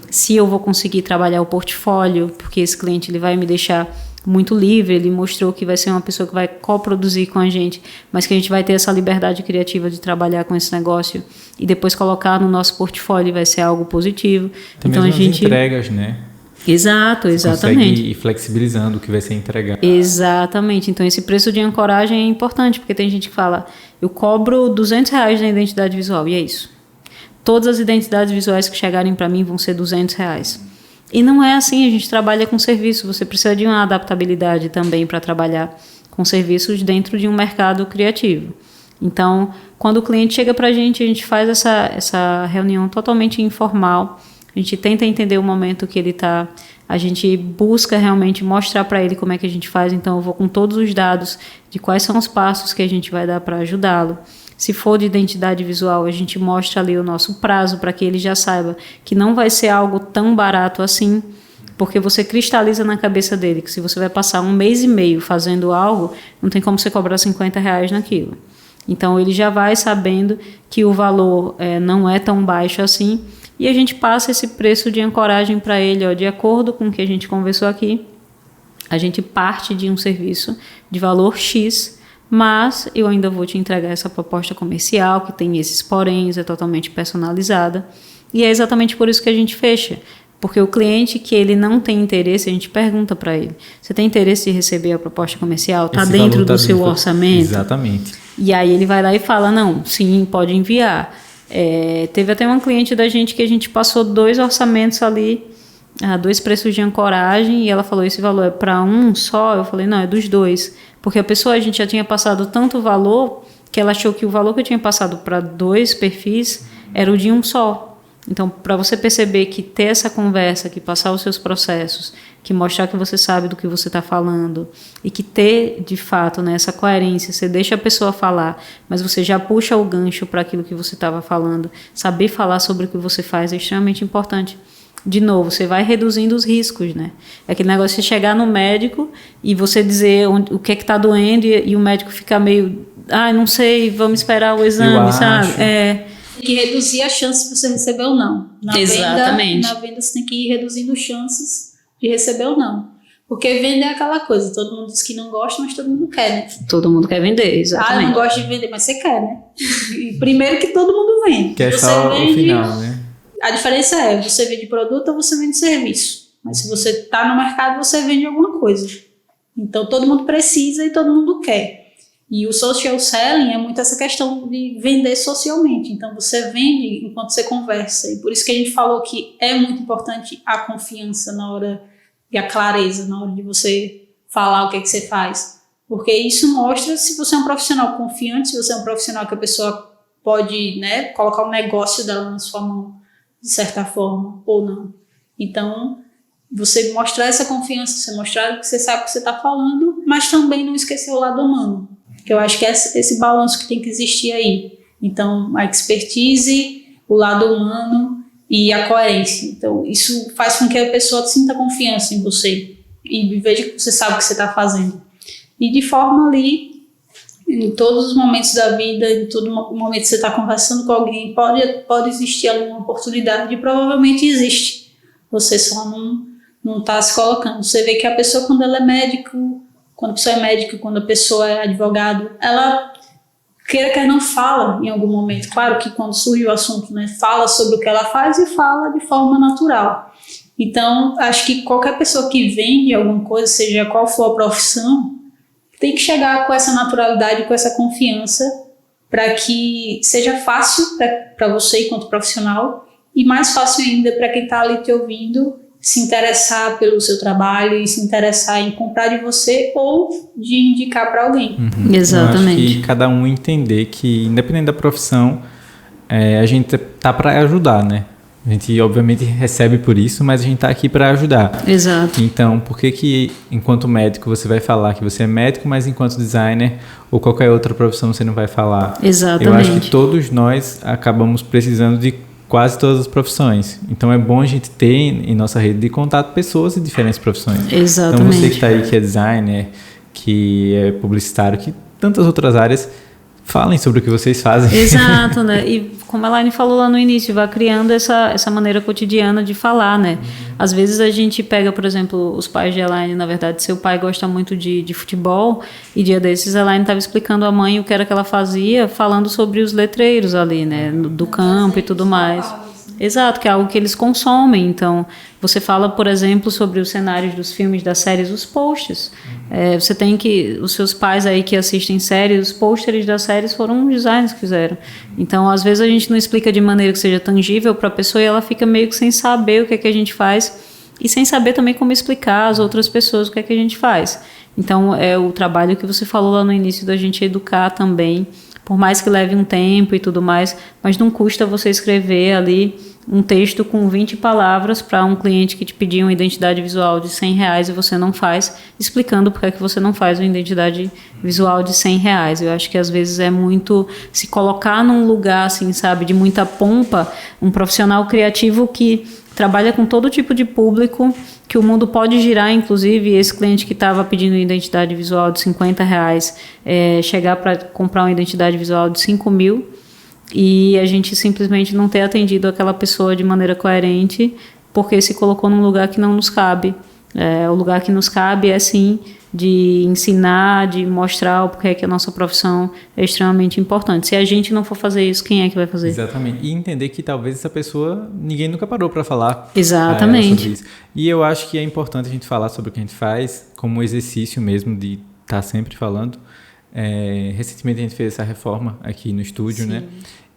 se eu vou conseguir trabalhar o portfólio, porque esse cliente ele vai me deixar muito livre, ele mostrou que vai ser uma pessoa que vai coproduzir com a gente, mas que a gente vai ter essa liberdade criativa de trabalhar com esse negócio e depois colocar no nosso portfólio vai ser algo positivo. Tem então mesmo a gente entregas, né? Exato, exatamente. Você consegue ir flexibilizando o que vai ser entregado. Exatamente. Então esse preço de ancoragem é importante, porque tem gente que fala, eu cobro R$200 na identidade visual, e é isso. Todas as identidades visuais que chegarem para mim vão ser R$200. E não é assim, a gente trabalha com serviço, você precisa de uma adaptabilidade também para trabalhar com serviços dentro de um mercado criativo. Então, quando o cliente chega para a gente faz essa reunião totalmente informal, a gente tenta entender o momento que ele está, a gente busca realmente mostrar para ele como é que a gente faz, então eu vou com todos os dados de quais são os passos que a gente vai dar para ajudá-lo. Se for de identidade visual, a gente mostra ali o nosso prazo para que ele já saiba que não vai ser algo tão barato assim, porque você cristaliza na cabeça dele que se você vai passar 1 mês e meio fazendo algo, não tem como você cobrar R$50 naquilo. Então ele já vai sabendo que o valor não é tão baixo assim e a gente passa esse preço de ancoragem para ele, ó, de acordo com o que a gente conversou aqui, a gente parte de um serviço de valor X, mas eu ainda vou te entregar essa proposta comercial, que tem esses poréns, é totalmente personalizada, e é exatamente por isso que a gente fecha, porque o cliente que ele não tem interesse, a gente pergunta para ele, você tem interesse de receber a proposta comercial? Está dentro do seu orçamento? Exatamente. E aí ele vai lá e fala, não, sim, pode enviar. Teve até uma cliente da gente que a gente passou 2 orçamentos ali, 2 preços de ancoragem, e ela falou, esse valor é para um só? Eu falei, não, é dos 2. Porque a gente já tinha passado tanto valor que ela achou que o valor que eu tinha passado para 2 perfis era o de um só. Então, para você perceber que ter essa conversa, que passar os seus processos, que mostrar que você sabe do que você está falando e que ter, de fato, né, essa coerência, você deixa a pessoa falar, mas você já puxa o gancho para aquilo que você estava falando, saber falar sobre o que você faz é extremamente importante. De novo, você vai reduzindo os riscos, né? É aquele negócio de chegar no médico e você dizer o que é que está doendo e o médico ficar meio, não sei, vamos esperar o exame, sabe? Tem que reduzir as chances de você receber ou não. Exatamente. Na venda você tem que ir reduzindo chances de receber ou não. Porque vender é aquela coisa, todo mundo diz que não gosta, mas todo mundo quer, né? Todo mundo quer vender, exatamente. Eu não gosto de vender, mas você quer, né? E primeiro que todo mundo vende. Quer só o final, né? A diferença é, você vende produto ou você vende serviço. Mas se você está no mercado, você vende alguma coisa. Então, todo mundo precisa e todo mundo quer. E o social selling é muito essa questão de vender socialmente. Então, você vende enquanto você conversa. E por isso que a gente falou que é muito importante a confiança na hora e a clareza na hora de você falar o que é que você faz. Porque isso mostra se você é um profissional confiante, se você é um profissional que a pessoa pode, né, colocar o negócio dela na sua mão, de certa forma, ou não. Então, você mostrar essa confiança, você mostrar que você sabe o que você está falando, mas também não esquecer o lado humano, que eu acho que é esse balanço que tem que existir aí. Então, a expertise, o lado humano e a coerência. Então, isso faz com que a pessoa sinta confiança em você e veja que você sabe o que você está fazendo. E de forma ali, em todos os momentos da vida, em todo momento que você está conversando com alguém, pode existir alguma oportunidade, e provavelmente existe. Você só não está se colocando. Você vê que a pessoa, quando ela é médico, quando a pessoa é médico, quando a pessoa é advogado, ela, queira que não, fala em algum momento. Claro que quando surge o assunto, né, fala sobre o que ela faz e fala de forma natural. Então, acho que qualquer pessoa que vende alguma coisa, seja qual for a profissão, tem que chegar com essa naturalidade, com essa confiança, para que seja fácil para você enquanto profissional e mais fácil ainda para quem está ali te ouvindo se interessar pelo seu trabalho e se interessar em comprar de você ou de indicar para alguém. Uhum. Exatamente. Eu acho que cada um entender que, independente da profissão, a gente tá para ajudar, né? A gente, obviamente, recebe por isso, mas a gente está aqui para ajudar. Exato. Então, por que enquanto médico, você vai falar que você é médico, mas enquanto designer ou qualquer outra profissão você não vai falar? Exatamente. Eu acho que todos nós acabamos precisando de quase todas as profissões. Então, é bom a gente ter em nossa rede de contato pessoas de diferentes profissões. Exatamente. Então, você que está aí, que é designer, que é publicitário, que tantas outras áreas, falem sobre o que vocês fazem. Exato, né? E como a Elaine falou lá no início, vai criando essa maneira cotidiana de falar, né? Às vezes a gente pega, por exemplo, os pais de Elaine, na verdade, seu pai gosta muito de futebol, e dia desses a Elaine estava explicando à mãe o que era que ela fazia, falando sobre os letreiros ali, né? Do campo e tudo mais. Exato, que é algo que eles consomem. Então, você fala, por exemplo, sobre os cenários dos filmes, das séries, os posts. Você tem que... Os seus pais aí que assistem séries, os pôsteres das séries foram designers que fizeram. Então, às vezes a gente não explica de maneira que seja tangível para a pessoa e ela fica meio que sem saber o que é que a gente faz e sem saber também como explicar às outras pessoas o que é que a gente faz. Então, é o trabalho que você falou lá no início da gente educar também, por mais que leve um tempo e tudo mais, mas não custa você escrever ali um texto com 20 palavras para um cliente que te pediu uma identidade visual de R$100 e você não faz, explicando por que você não faz uma identidade visual de R$100. Eu acho que às vezes é muito se colocar num lugar, assim, sabe, de muita pompa, um profissional criativo que trabalha com todo tipo de público, que o mundo pode girar, inclusive esse cliente que estava pedindo identidade visual de R$50, chegar para comprar uma identidade visual de 5.000 e a gente simplesmente não ter atendido aquela pessoa de maneira coerente porque se colocou num lugar que não nos cabe. O lugar que nos cabe é sim de ensinar, de mostrar o porquê que a nossa profissão é extremamente importante. Se a gente não for fazer isso, quem é que vai fazer? Exatamente. E entender que talvez essa pessoa, ninguém nunca parou para falar. Exatamente. Sobre isso. E eu acho que é importante a gente falar sobre o que a gente faz como exercício mesmo de estar sempre falando. Recentemente a gente fez essa reforma aqui no estúdio, sim, né?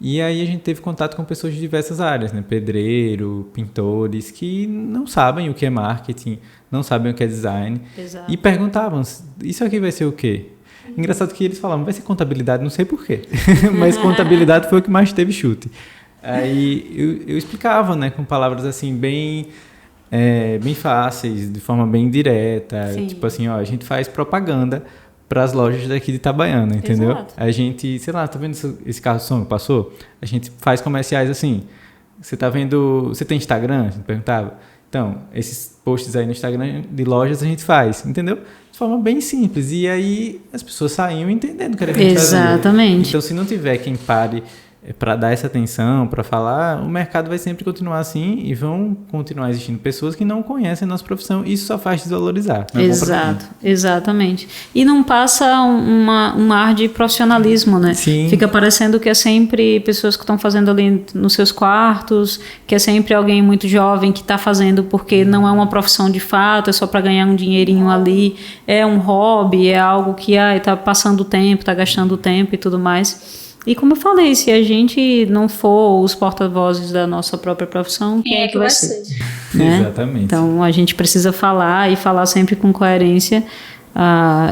E aí a gente teve contato com pessoas de diversas áreas, né? Pedreiro, pintores, que não sabem o que é marketing, não sabem o que é design. Exato. E perguntavam, isso aqui vai ser o quê? Engraçado que eles falavam, vai ser contabilidade, não sei porquê, mas contabilidade foi o que mais teve chute. Aí eu explicava, né, com palavras assim bem fáceis, de forma bem direta, sim, tipo assim, ó, a gente faz propaganda para as lojas daqui de Itabaiana, entendeu? Exato. A gente, sei lá, tá vendo esse carro de som que passou? A gente faz comerciais assim, você tá vendo, você tem Instagram? A gente perguntava. Então, esses posts aí no Instagram de lojas a gente faz, entendeu? De forma bem simples. E aí as pessoas saíam entendendo o que era que a gente fazia. Exatamente. Então, se não tiver quem pare para dar essa atenção, para falar, o mercado vai sempre continuar assim e vão continuar existindo pessoas que não conhecem a nossa profissão. Isso só faz desvalorizar. Exato, exatamente. E não passa um ar de profissionalismo, né? Sim. Fica parecendo que é sempre pessoas que estão fazendo ali nos seus quartos, que é sempre alguém muito jovem que está fazendo porque não é uma profissão de fato, é só para ganhar um dinheirinho ali, é um hobby, é algo que está passando o tempo, está gastando o tempo e tudo mais. E como eu falei, se a gente não for os porta-vozes da nossa própria profissão, quem é que vai ser? Né? Exatamente. Então, a gente precisa falar e falar sempre com coerência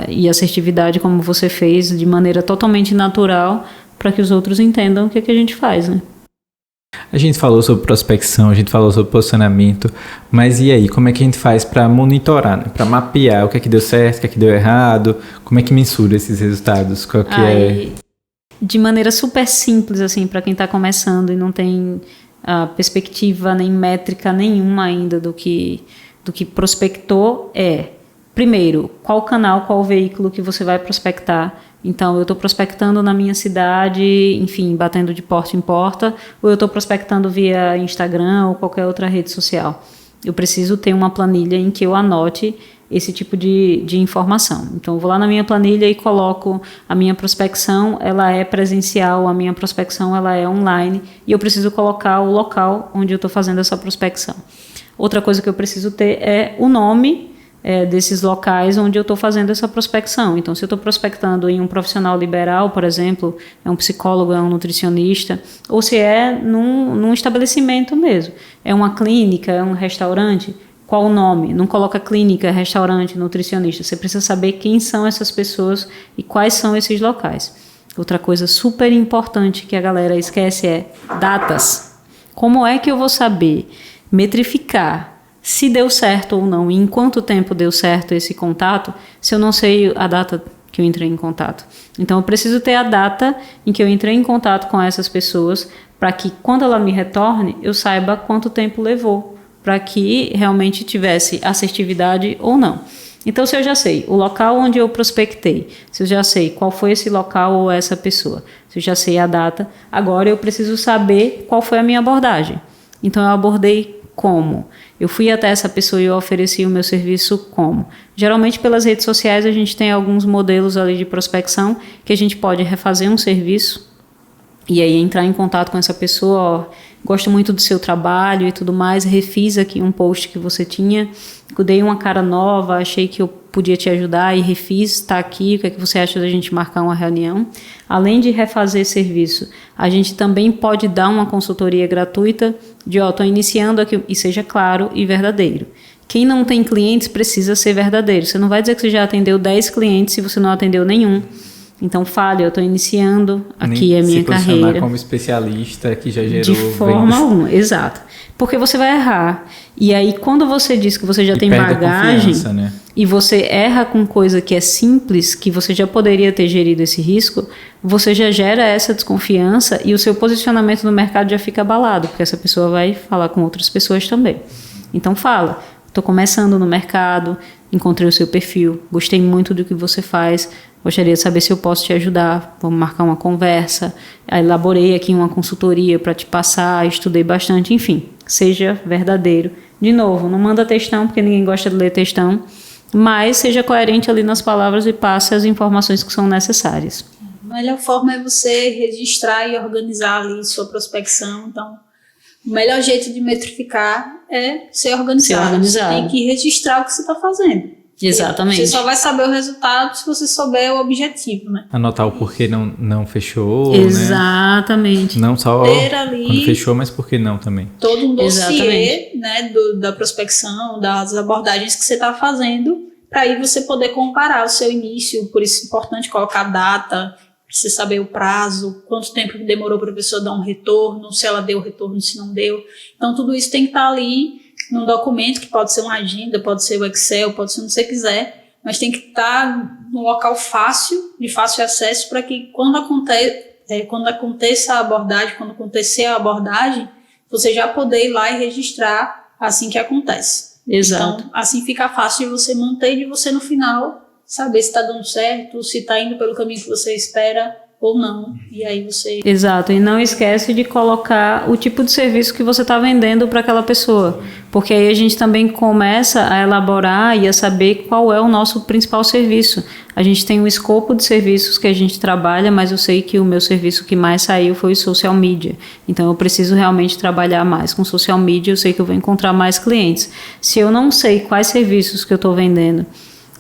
e assertividade como você fez, de maneira totalmente natural, para que os outros entendam o que é que a gente faz, né? A gente falou sobre prospecção, a gente falou sobre posicionamento, mas e aí, como é que a gente faz para monitorar, né? Para mapear o que é que deu certo, o que é que deu errado, como é que mensura esses resultados, qual que é... De maneira super simples, assim, para quem está começando e não tem perspectiva nem métrica nenhuma ainda do que prospectou, primeiro, qual canal, qual veículo que você vai prospectar. Então, eu estou prospectando na minha cidade, enfim, batendo de porta em porta, ou eu estou prospectando via Instagram ou qualquer outra rede social. Eu preciso ter uma planilha em que eu anote esse tipo de informação. Então, eu vou lá na minha planilha e coloco a minha prospecção, ela é presencial, a minha prospecção ela é online, e eu preciso colocar o local onde eu estou fazendo essa prospecção. Outra coisa que eu preciso ter é o nome desses locais onde eu estou fazendo essa prospecção. Então, se eu estou prospectando em um profissional liberal, por exemplo, é um psicólogo, é um nutricionista, ou se é num estabelecimento mesmo, é uma clínica, é um restaurante, qual o nome? Não coloca clínica, restaurante, nutricionista. Você precisa saber quem são essas pessoas e quais são esses locais. Outra coisa super importante que a galera esquece é datas. Como é que eu vou saber metrificar se deu certo ou não, e em quanto tempo deu certo esse contato, se eu não sei a data que eu entrei em contato? Então, eu preciso ter a data em que eu entrei em contato com essas pessoas, para que quando ela me retorne, eu saiba quanto tempo levou, para que realmente tivesse assertividade ou não. Então, se eu já sei o local onde eu prospectei, se eu já sei qual foi esse local ou essa pessoa, se eu já sei a data, agora eu preciso saber qual foi a minha abordagem. Então, eu abordei como? Eu fui até essa pessoa e eu ofereci o meu serviço como? Geralmente pelas redes sociais a gente tem alguns modelos ali de prospecção que a gente pode refazer um serviço e aí entrar em contato com essa pessoa, gosto muito do seu trabalho e tudo mais, refiz aqui um post que você tinha, dei uma cara nova, achei que eu podia te ajudar e refiz, está aqui, o que é que você acha da gente marcar uma reunião? Além de refazer serviço, a gente também pode dar uma consultoria gratuita de, estou iniciando aqui, e seja claro e verdadeiro. Quem não tem clientes precisa ser verdadeiro. Você não vai dizer que você já atendeu 10 clientes se você não atendeu nenhum. Então, fale, eu estou iniciando aqui a minha carreira. Se posicionar como especialista que já gerou de forma alguma, exato. Porque você vai errar. E aí, quando você diz que você já tem bagagem, né? E você erra com coisa que é simples, que você já poderia ter gerido esse risco, você já gera essa desconfiança e o seu posicionamento no mercado já fica abalado, porque essa pessoa vai falar com outras pessoas também. Então, fala, estou começando no mercado, encontrei o seu perfil, gostei muito do que você faz, gostaria de saber se eu posso te ajudar, vamos marcar uma conversa, elaborei aqui uma consultoria para te passar, estudei bastante, enfim, seja verdadeiro. De novo, não manda textão, porque ninguém gosta de ler textão, mas seja coerente ali nas palavras e passe as informações que são necessárias. A melhor forma é você registrar e organizar ali sua prospecção, então o melhor jeito de metrificar é ser organizado. Você tem que registrar o que você está fazendo. Exatamente. Você só vai saber o resultado se você souber o objetivo, né? Anotar o porquê não fechou, exatamente. Né? Não só ali quando fechou, mas por que não também. Todo um dossiê, né, da prospecção, das abordagens que você está fazendo, para aí você poder comparar o seu início. Por isso é importante colocar data, você saber o prazo, quanto tempo demorou para a pessoa dar um retorno, se ela deu o retorno, se não deu. Então, tudo isso tem que estar ali num documento, que pode ser uma agenda, pode ser o Excel, pode ser o que você quiser, mas tem que estar num local fácil, de fácil acesso, para que quando aconteça a abordagem, quando acontecer a abordagem, você já poder ir lá e registrar assim que acontece. Exato. Então, assim fica fácil de você manter e de você no final saber se está dando certo, se está indo pelo caminho que você espera ou não, e aí você... Exato, e não esquece de colocar o tipo de serviço que você está vendendo para aquela pessoa, porque aí a gente também começa a elaborar e a saber qual é o nosso principal serviço. A gente tem um escopo de serviços que a gente trabalha, mas eu sei que o meu serviço que mais saiu foi o social media, então eu preciso realmente trabalhar mais com social media, eu sei que eu vou encontrar mais clientes. Se eu não sei quais serviços que eu estou vendendo,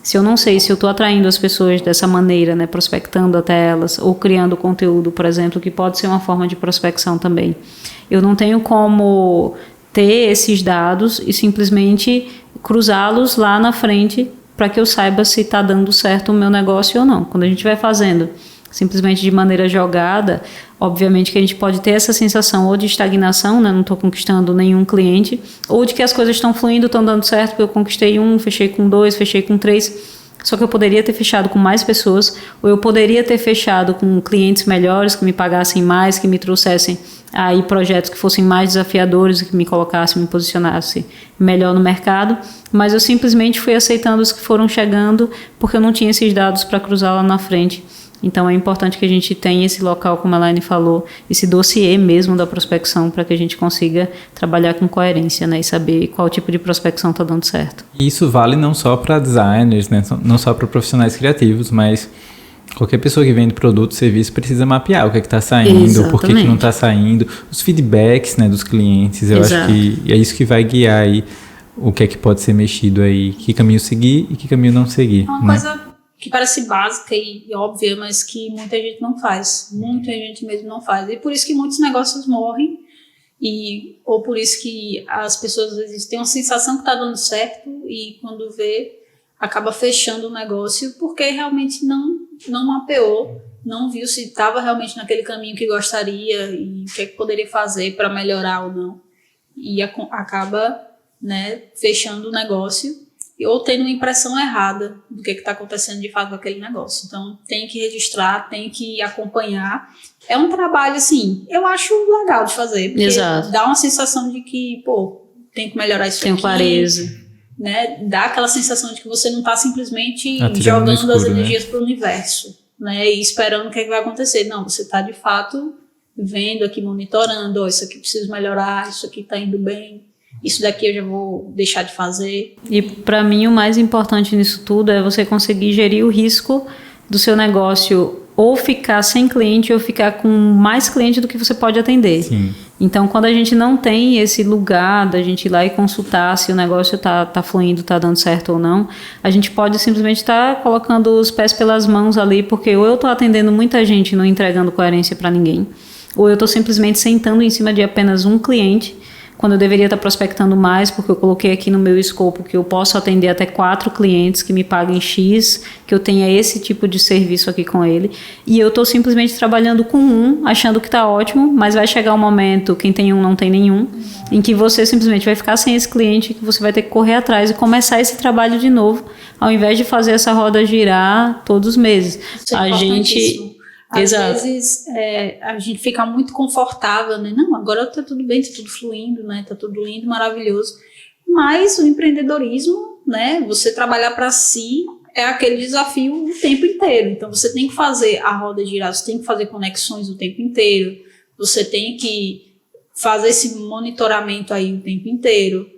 se eu não sei se eu estou atraindo as pessoas dessa maneira, né, prospectando até elas, ou criando conteúdo, por exemplo, que pode ser uma forma de prospecção também, eu não tenho como ter esses dados e simplesmente cruzá-los lá na frente para que eu saiba se está dando certo o meu negócio ou não. Quando a gente vai fazendo simplesmente de maneira jogada, obviamente que a gente pode ter essa sensação ou de estagnação, né? Não estou conquistando nenhum cliente, ou de que as coisas estão fluindo, estão dando certo, porque eu conquistei 1, fechei com 2, fechei com 3, só que eu poderia ter fechado com mais pessoas, ou eu poderia ter fechado com clientes melhores, que me pagassem mais, que me trouxessem aí projetos que fossem mais desafiadores, que me colocassem, me posicionassem melhor no mercado, mas eu simplesmente fui aceitando os que foram chegando, porque eu não tinha esses dados para cruzar lá na frente. Então é importante que a gente tenha esse local, como a Elaine falou, esse dossiê mesmo da prospecção, para que a gente consiga trabalhar com coerência, né, e saber qual tipo de prospecção está dando certo. Isso vale não só para designers, né, não só para profissionais criativos, mas qualquer pessoa que vende produto, serviço, precisa mapear o que está saindo, por que não está saindo, os feedbacks, né, dos clientes. Eu acho que é isso que vai guiar aí o que é que pode ser mexido aí, que caminho seguir e que caminho não seguir. Uma coisa que parece básica e óbvia, mas que muita gente não faz. Muita gente mesmo não faz. E por isso que muitos negócios morrem, ou por isso que as pessoas às vezes têm uma sensação que está dando certo e quando vê, acaba fechando o negócio porque realmente não mapeou, não viu se estava realmente naquele caminho que gostaria e o que é que poderia fazer para melhorar ou não. E acaba, né, fechando o negócio ou tendo uma impressão errada do que está acontecendo de fato com aquele negócio. Então, tem que registrar, tem que acompanhar. É um trabalho, assim, eu acho legal de fazer, porque dá uma sensação de que, tem que melhorar isso aqui. Tem clareza. Né? Dá aquela sensação de que você não está simplesmente jogando escuro, as energias para o universo, né? E esperando o que é que vai acontecer. Não, você está, de fato, vendo aqui, monitorando, isso aqui preciso melhorar, isso aqui está indo bem. Isso daqui eu já vou deixar de fazer. E para mim o mais importante nisso tudo é você conseguir gerir o risco do seu negócio ou ficar sem cliente ou ficar com mais cliente do que você pode atender. Sim. Então quando a gente não tem esse lugar da gente ir lá e consultar se o negócio tá fluindo, tá dando certo ou não, a gente pode simplesmente estar colocando os pés pelas mãos ali, porque ou eu tô atendendo muita gente e não entregando coerência para ninguém, ou eu tô simplesmente sentando em cima de apenas um cliente, quando eu deveria estar prospectando mais, porque eu coloquei aqui no meu escopo que eu posso atender até 4 clientes que me paguem X, que eu tenha esse tipo de serviço aqui com ele, e eu estou simplesmente trabalhando com um, achando que está ótimo, mas vai chegar um momento, quem tem um não tem nenhum, em que você simplesmente vai ficar sem esse cliente, que você vai ter que correr atrás e começar esse trabalho de novo, ao invés de fazer essa roda girar todos os meses. Isso é importantíssimo. Às vezes a gente fica muito confortável, né? Não, agora tá tudo bem, tá tudo fluindo, né? Tá tudo lindo, maravilhoso. Mas o empreendedorismo, né? Você trabalhar para si é aquele desafio o tempo inteiro. Então você tem que fazer a roda girar, você tem que fazer conexões o tempo inteiro, você tem que fazer esse monitoramento aí o tempo inteiro.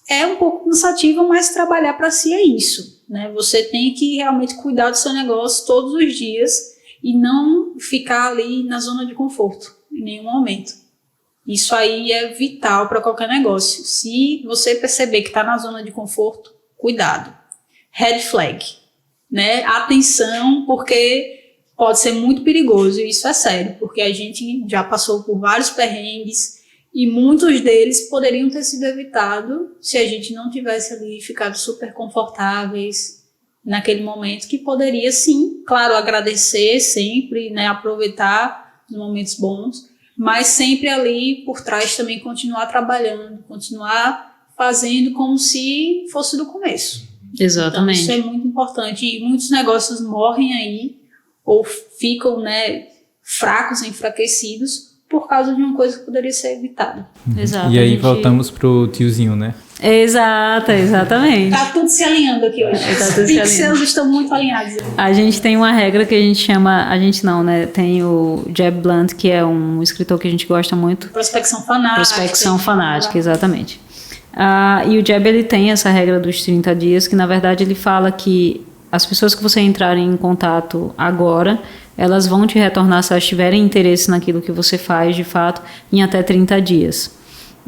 É um pouco cansativo, mas trabalhar para si é isso, né? Você tem que realmente cuidar do seu negócio todos os dias e não ficar ali na zona de conforto em nenhum momento. Isso aí é vital para qualquer negócio. Se você perceber que está na zona de conforto, cuidado. Red flag, né? Atenção, porque pode ser muito perigoso, e isso é sério, porque a gente já passou por vários perrengues e muitos deles poderiam ter sido evitados se a gente não tivesse ali ficado super confortáveis naquele momento, que poderia sim, claro, agradecer sempre, né, aproveitar os momentos bons, mas sempre ali por trás também continuar trabalhando, continuar fazendo como se fosse do começo. Exatamente. Então, isso é muito importante, e muitos negócios morrem aí ou ficam, né, fracos, enfraquecidos por causa de uma coisa que poderia ser evitada. Exato. E aí voltamos pro tiozinho, né? Exatamente. Tá tudo se alinhando aqui hoje. Os pixels estão muito alinhados. A gente tem uma regra que a gente chama, a gente não, né? Tem o Jeb Blunt, que é um escritor que a gente gosta muito. Prospecção fanática. Prospecção fanática, exatamente. E o Jeb, ele tem essa regra dos 30 dias, que na verdade ele fala que as pessoas que você entrarem em contato agora, elas vão te retornar, se elas tiverem interesse naquilo que você faz, de fato, em até 30 dias.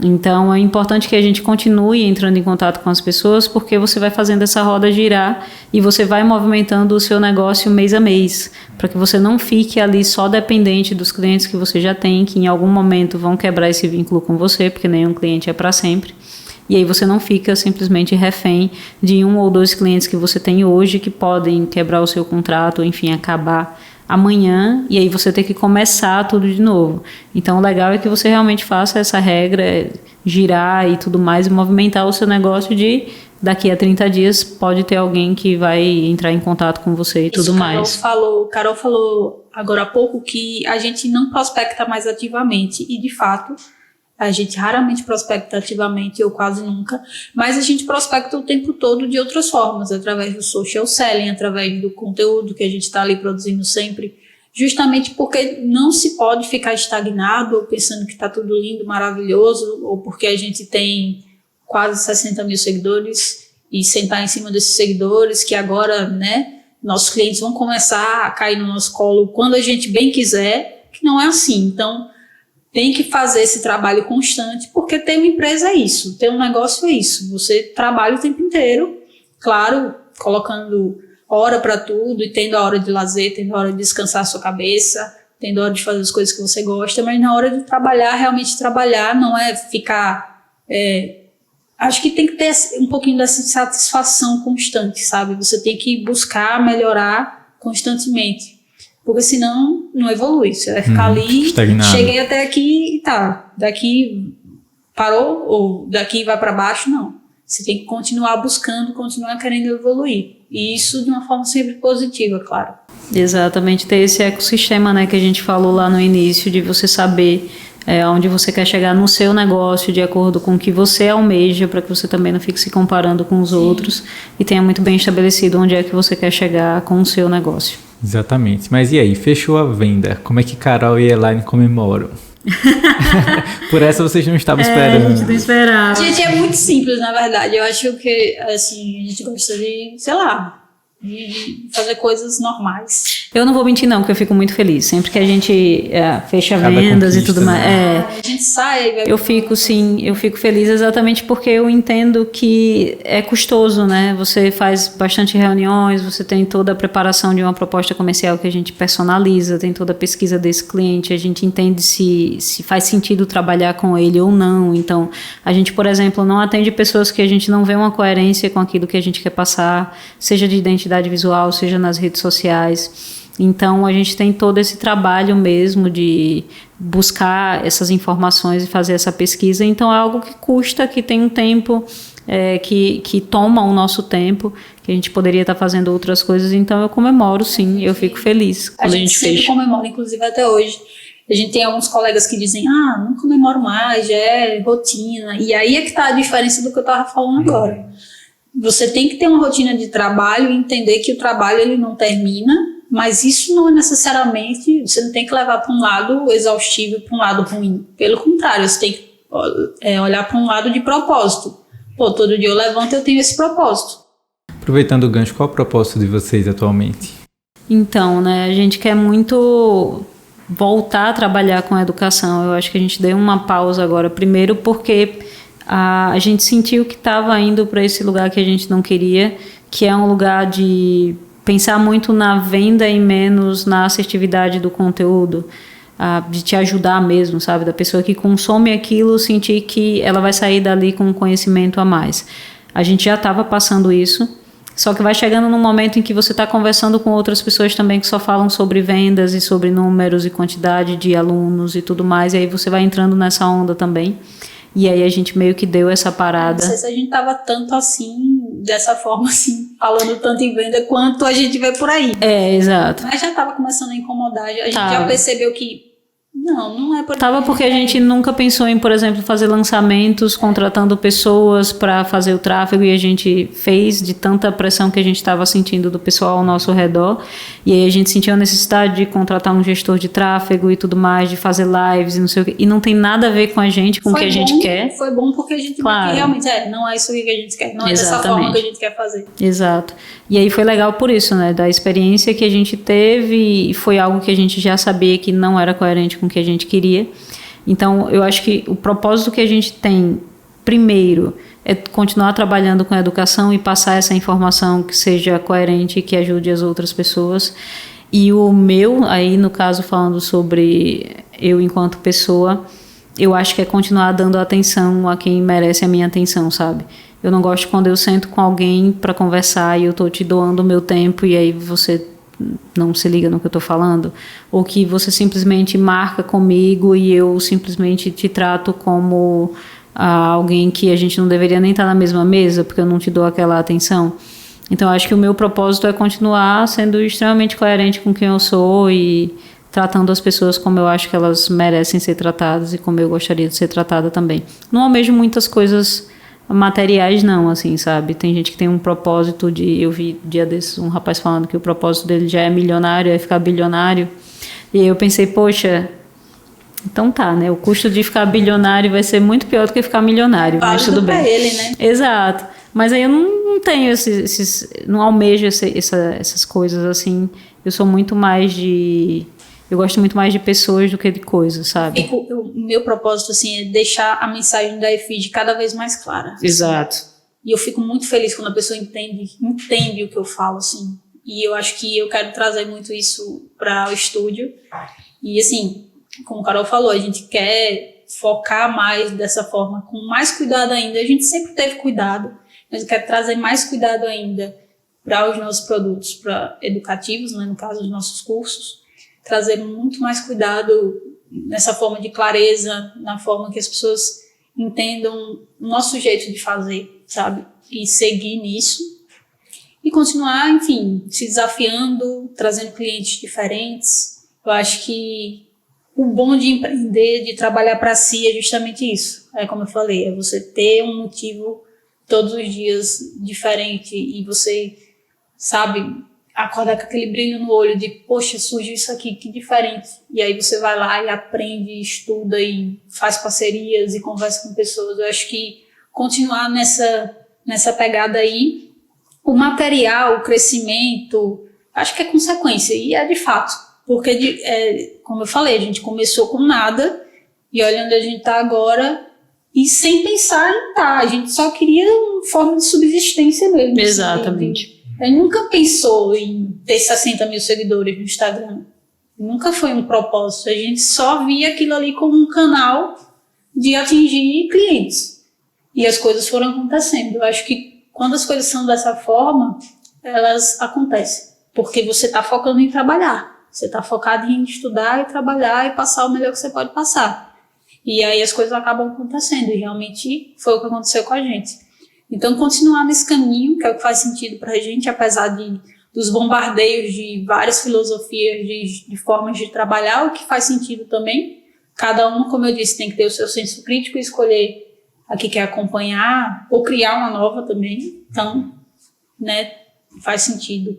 Então, é importante que a gente continue entrando em contato com as pessoas, porque você vai fazendo essa roda girar e você vai movimentando o seu negócio mês a mês, para que você não fique ali só dependente dos clientes que você já tem, que em algum momento vão quebrar esse vínculo com você, porque nenhum cliente é para sempre. E aí você não fica simplesmente refém de 1 ou 2 clientes que você tem hoje que podem quebrar o seu contrato, ou enfim, acabar amanhã, e aí você tem que começar tudo de novo. Então o legal é que você realmente faça essa regra, girar e tudo mais, e movimentar o seu negócio de daqui a 30 dias pode ter alguém que vai entrar em contato com você e tudo mais. Carol falou agora há pouco que a gente não prospecta mais ativamente, e de fato a gente raramente prospecta ativamente, ou quase nunca, mas a gente prospecta o tempo todo de outras formas, através do social selling, através do conteúdo que a gente está ali produzindo sempre, justamente porque não se pode ficar estagnado ou pensando que está tudo lindo, maravilhoso, ou porque a gente tem quase 60 mil seguidores e sentar em cima desses seguidores que agora, né, nossos clientes vão começar a cair no nosso colo quando a gente bem quiser, que não é assim. Então tem que fazer esse trabalho constante, porque ter uma empresa é isso, ter um negócio é isso. Você trabalha o tempo inteiro, claro, colocando hora para tudo e tendo a hora de lazer, tendo a hora de descansar a sua cabeça, tendo a hora de fazer as coisas que você gosta, mas na hora de trabalhar, realmente trabalhar, não é ficar... acho que tem que ter um pouquinho dessa satisfação constante, sabe? Você tem que buscar melhorar constantemente. Porque senão não evolui. Você vai ficar ali, estagnado. Cheguei até aqui e tá. Daqui parou, ou daqui vai para baixo, não. Você tem que continuar buscando, continuar querendo evoluir. E isso de uma forma sempre positiva, claro. Exatamente, ter esse ecossistema, né, que a gente falou lá no início, de você saber onde você quer chegar no seu negócio, de acordo com o que você almeja, para que você também não fique se comparando com os outros, e tenha muito bem estabelecido onde é que você quer chegar com o seu negócio. Exatamente. Mas e aí, fechou a venda? Como é que Carol e Elaine comemoram? Por essa vocês não estavam esperando. A gente não esperava. Gente, é muito simples, na verdade. Eu acho que, assim, a gente gosta de, sei lá, de fazer coisas normais. Eu não vou mentir não, porque eu fico muito feliz. Sempre que a gente fecha Cada vendas e tudo mais. né? A gente sai... Eu fico feliz exatamente porque eu entendo que é custoso, né? Você faz bastante reuniões, você tem toda a preparação de uma proposta comercial que a gente personaliza, tem toda a pesquisa desse cliente, a gente entende se faz sentido trabalhar com ele ou não. Então, a gente, por exemplo, não atende pessoas que a gente não vê uma coerência com aquilo que a gente quer passar, seja de identidade visual, seja nas redes sociais. Então, a gente tem todo esse trabalho mesmo de buscar essas informações e fazer essa pesquisa. Então, é algo que custa, que tem um tempo, que toma o nosso tempo, que a gente poderia estar fazendo outras coisas. Então, eu comemoro, sim, eu fico feliz quando a gente sempre fecha. comemora, inclusive até hoje. A gente tem alguns colegas que dizem, não comemoro mais, já é rotina. E aí é que está a diferença do que eu estava falando agora. Você tem que ter uma rotina de trabalho e entender que o trabalho ele não termina, mas isso não é necessariamente, você não tem que levar para um lado exaustivo, para um lado ruim. Pelo contrário, você tem que olhar para um lado de propósito. Pô, todo dia eu levanto e eu tenho esse propósito. Aproveitando o gancho, qual é o propósito de vocês atualmente? Então, né, a gente quer muito voltar a trabalhar com a educação. Eu acho que a gente deu uma pausa agora, primeiro porque a gente sentiu que estava indo para esse lugar que a gente não queria, que é um lugar de pensar muito na venda e menos na assertividade do conteúdo, de te ajudar mesmo, sabe? Da pessoa que consome aquilo, sentir que ela vai sair dali com um conhecimento a mais. A gente já estava passando isso, só que vai chegando num momento em que você está conversando com outras pessoas também que só falam sobre vendas e sobre números e quantidade de alunos e tudo mais, e aí você vai entrando nessa onda também. E aí a gente meio que deu essa parada. Não sei se a gente tava tanto assim, dessa forma assim, falando tanto em venda quanto a gente vê por aí. Exato. Mas já tava começando a incomodar, a gente já percebeu que não é por... Tava porque a gente nunca pensou em, por exemplo, fazer lançamentos, contratando pessoas para fazer o tráfego, e a gente fez de tanta pressão que a gente estava sentindo do pessoal ao nosso redor, e aí a gente sentiu a necessidade de contratar um gestor de tráfego e tudo mais, de fazer lives e não sei o quê, e não tem nada a ver com a gente, com o que a gente quer. Foi bom porque a gente viu que realmente não é isso que a gente quer, não é dessa forma que a gente quer fazer. Exato. E aí foi legal por isso, né, da experiência que a gente teve, e foi algo que a gente já sabia que não era coerente com o que a gente queria. Então, eu acho que o propósito que a gente tem, primeiro, é continuar trabalhando com a educação e passar essa informação que seja coerente e que ajude as outras pessoas. E o meu, aí no caso falando sobre eu enquanto pessoa, eu acho que é continuar dando atenção a quem merece a minha atenção, sabe? Eu não gosto quando eu sento com alguém para conversar e eu tô te doando o meu tempo e aí você não se liga no que eu tô falando, ou que você simplesmente marca comigo e eu simplesmente te trato como alguém que a gente não deveria nem estar na mesma mesa porque eu não te dou aquela atenção. Então acho que o meu propósito é continuar sendo extremamente coerente com quem eu sou e tratando as pessoas como eu acho que elas merecem ser tratadas e como eu gostaria de ser tratada também. Não almejo muitas coisas materiais não, assim, sabe? Tem gente que tem um propósito eu vi dia desses um rapaz falando que o propósito dele já é milionário, é ficar bilionário. E aí eu pensei, poxa, então tá, né? O custo de ficar bilionário vai ser muito pior do que ficar milionário, mas tudo bem. Pra ele, né? Exato. Mas aí eu não tenho não almejo essas coisas, assim. Eu sou muito mais eu gosto muito mais de pessoas do que de coisas, sabe? O meu propósito, assim, é deixar a mensagem da EFID cada vez mais clara. Exato. E eu fico muito feliz quando a pessoa entende o que eu falo, assim. E eu acho que eu quero trazer muito isso para o estúdio. E, assim, como o Carol falou, a gente quer focar mais dessa forma, com mais cuidado ainda. A gente sempre teve cuidado, mas eu quero trazer mais cuidado ainda para os nossos produtos educativos, né, no caso, os nossos cursos. Trazer muito mais cuidado nessa forma de clareza, na forma que as pessoas entendam o nosso jeito de fazer, sabe? E seguir nisso. E continuar, enfim, se desafiando, trazendo clientes diferentes. Eu acho que o bom de empreender, de trabalhar para si, é justamente isso. É como eu falei, é você ter um motivo todos os dias diferente e você, sabe, acordar com aquele brilho no olho de, poxa, surgiu isso aqui, que diferente. E aí você vai lá e aprende, estuda e faz parcerias e conversa com pessoas. Eu acho que continuar nessa pegada aí, o material, o crescimento, acho que é consequência. E é de fato. Porque, como eu falei, a gente começou com nada e olha onde a gente está agora e sem pensar em estar. A gente só queria uma forma de subsistência mesmo. Exatamente. A gente nunca pensou em ter 60 mil seguidores no Instagram. Nunca foi um propósito. A gente só via aquilo ali como um canal de atingir clientes. E as coisas foram acontecendo. Eu acho que quando as coisas são dessa forma, elas acontecem. Porque você está focando em trabalhar. Você está focado em estudar e trabalhar e passar o melhor que você pode passar. E aí as coisas acabam acontecendo. E realmente foi o que aconteceu com a gente. Então, continuar nesse caminho, que é o que faz sentido para a gente, apesar dos bombardeios de várias filosofias, de formas de trabalhar, o que faz sentido também. Cada um, como eu disse, tem que ter o seu senso crítico e escolher a que quer acompanhar ou criar uma nova também. Então, né, faz sentido.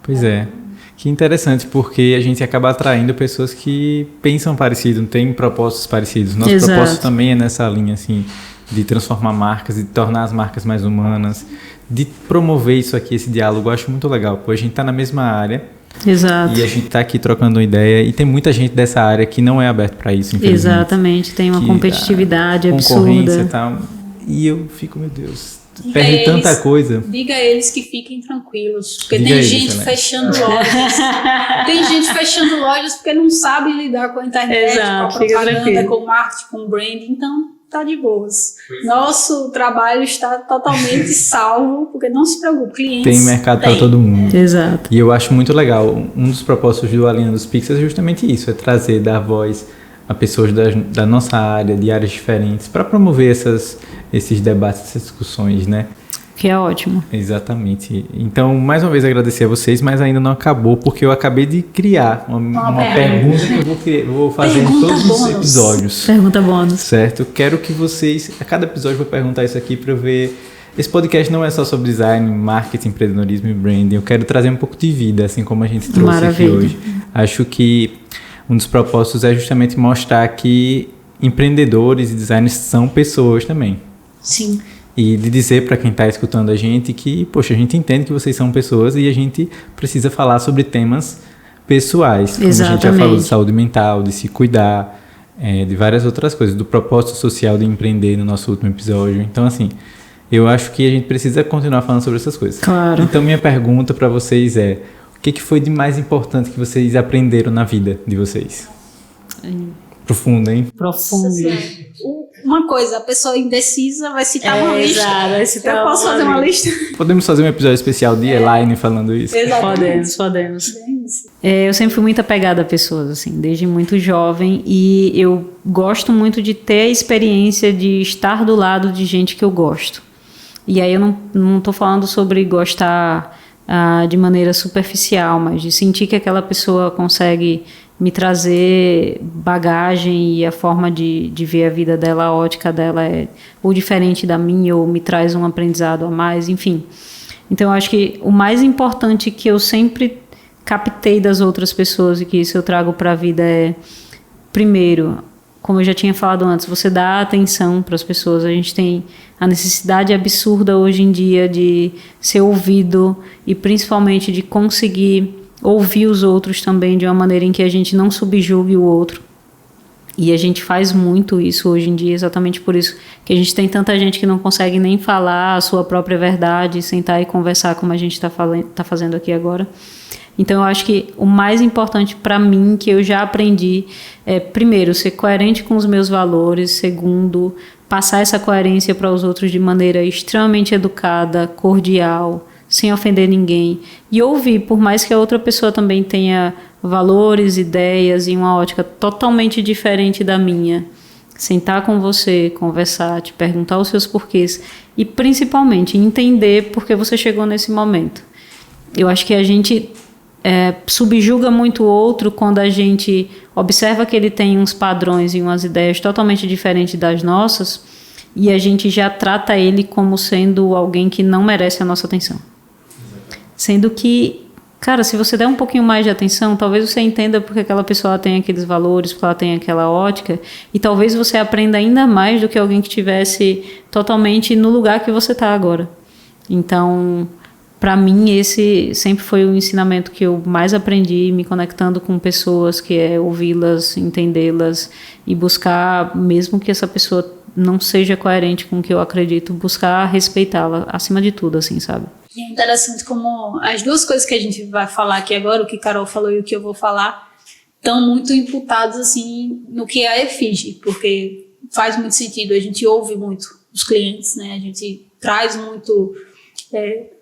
Pois é. Que interessante, porque a gente acaba atraindo pessoas que pensam parecido, têm propósitos parecidos. Nosso propósito também é nessa linha, assim, de transformar marcas, de tornar as marcas mais humanas, de promover isso aqui, esse diálogo. Eu acho muito legal, porque a gente está na mesma área. Exato. E a gente está aqui trocando uma ideia e tem muita gente dessa área que não é aberta para isso, infelizmente. Exatamente, tem uma competitividade absurda. Concorrência e tal. E eu fico, meu Deus, perde tanta coisa. Diga a eles que fiquem tranquilos, porque tem gente fechando lojas. Tem gente fechando lojas porque não sabe lidar com a internet, exato, com a propaganda, com o marketing, com o branding. Então, tá de boas. Nosso trabalho está totalmente salvo, porque não se preocupe, clientes tem mercado para todo mundo. Exato. E eu acho muito legal, um dos propósitos do Alinha dos Pix é justamente isso, é trazer, dar voz a pessoas da nossa área, de áreas diferentes, para promover esses debates, essas discussões, né? Que é ótimo. Exatamente. Então, mais uma vez agradecer a vocês, mas ainda não acabou, porque eu acabei de criar uma pergunta que eu vou fazer em todos os episódios. Pergunta bônus. Certo? Quero que vocês, a cada episódio, eu vou perguntar isso aqui para eu ver. Esse podcast não é só sobre design, marketing, empreendedorismo e branding. Eu quero trazer um pouco de vida, assim como a gente trouxe aqui hoje. Acho que um dos propósitos é justamente mostrar que empreendedores e designers são pessoas também. Sim. E de dizer para quem está escutando a gente que, poxa, a gente entende que vocês são pessoas e a gente precisa falar sobre temas pessoais. Como exatamente. A gente já falou de saúde mental, de se cuidar, de várias outras coisas, do propósito social de empreender no nosso último episódio. Então, assim, eu acho que a gente precisa continuar falando sobre essas coisas. Claro. Então, minha pergunta para vocês é, o que foi de mais importante que vocês aprenderam na vida de vocês? Profunda, hein? Profunda. Uma coisa, a pessoa indecisa vai citar uma lista. Exato, Eu posso fazer uma lista? Podemos fazer um episódio especial de Elaine falando isso? Exatamente. Podemos. Eu sempre fui muito apegada a pessoas, assim, desde muito jovem, e eu gosto muito de ter a experiência de estar do lado de gente que eu gosto. E aí eu não estou falando sobre gostar de maneira superficial, mas de sentir que aquela pessoa consegue me trazer bagagem e a forma de ver a vida dela, a ótica dela é ou diferente da minha, ou me traz um aprendizado a mais, enfim. Então eu acho que o mais importante que eu sempre captei das outras pessoas e que isso eu trago para a vida é, primeiro, como eu já tinha falado antes, você dá atenção para as pessoas. A gente tem a necessidade absurda hoje em dia de ser ouvido e principalmente de conseguir ouvir os outros também de uma maneira em que a gente não subjugue o outro. E a gente faz muito isso hoje em dia, exatamente por isso que a gente tem tanta gente que não consegue nem falar a sua própria verdade, sentar e conversar como a gente está fazendo aqui agora. Então eu acho que o mais importante para mim, que eu já aprendi, é, primeiro, ser coerente com os meus valores, segundo, passar essa coerência para os outros de maneira extremamente educada, cordial, sem ofender ninguém, e ouvir, por mais que a outra pessoa também tenha valores, ideias e uma ótica totalmente diferente da minha, sentar com você, conversar, te perguntar os seus porquês e principalmente entender por que você chegou nesse momento. Eu acho que a gente subjuga muito o outro quando a gente observa que ele tem uns padrões e umas ideias totalmente diferentes das nossas e a gente já trata ele como sendo alguém que não merece a nossa atenção. Sendo que, cara, se você der um pouquinho mais de atenção, talvez você entenda porque aquela pessoa tem aqueles valores, porque ela tem aquela ótica, e talvez você aprenda ainda mais do que alguém que estivesse totalmente no lugar que você está agora. Então, para mim, esse sempre foi o ensinamento que eu mais aprendi, me conectando com pessoas, que é ouvi-las, entendê-las e buscar, mesmo que essa pessoa não seja coerente com o que eu acredito, buscar respeitá-la acima de tudo, assim, sabe? E é interessante como as duas coisas que a gente vai falar aqui agora, o que Carol falou e o que eu vou falar, estão muito imputados assim, no que é a EFIGE, porque faz muito sentido, a gente ouve muito os clientes, né? A gente traz muito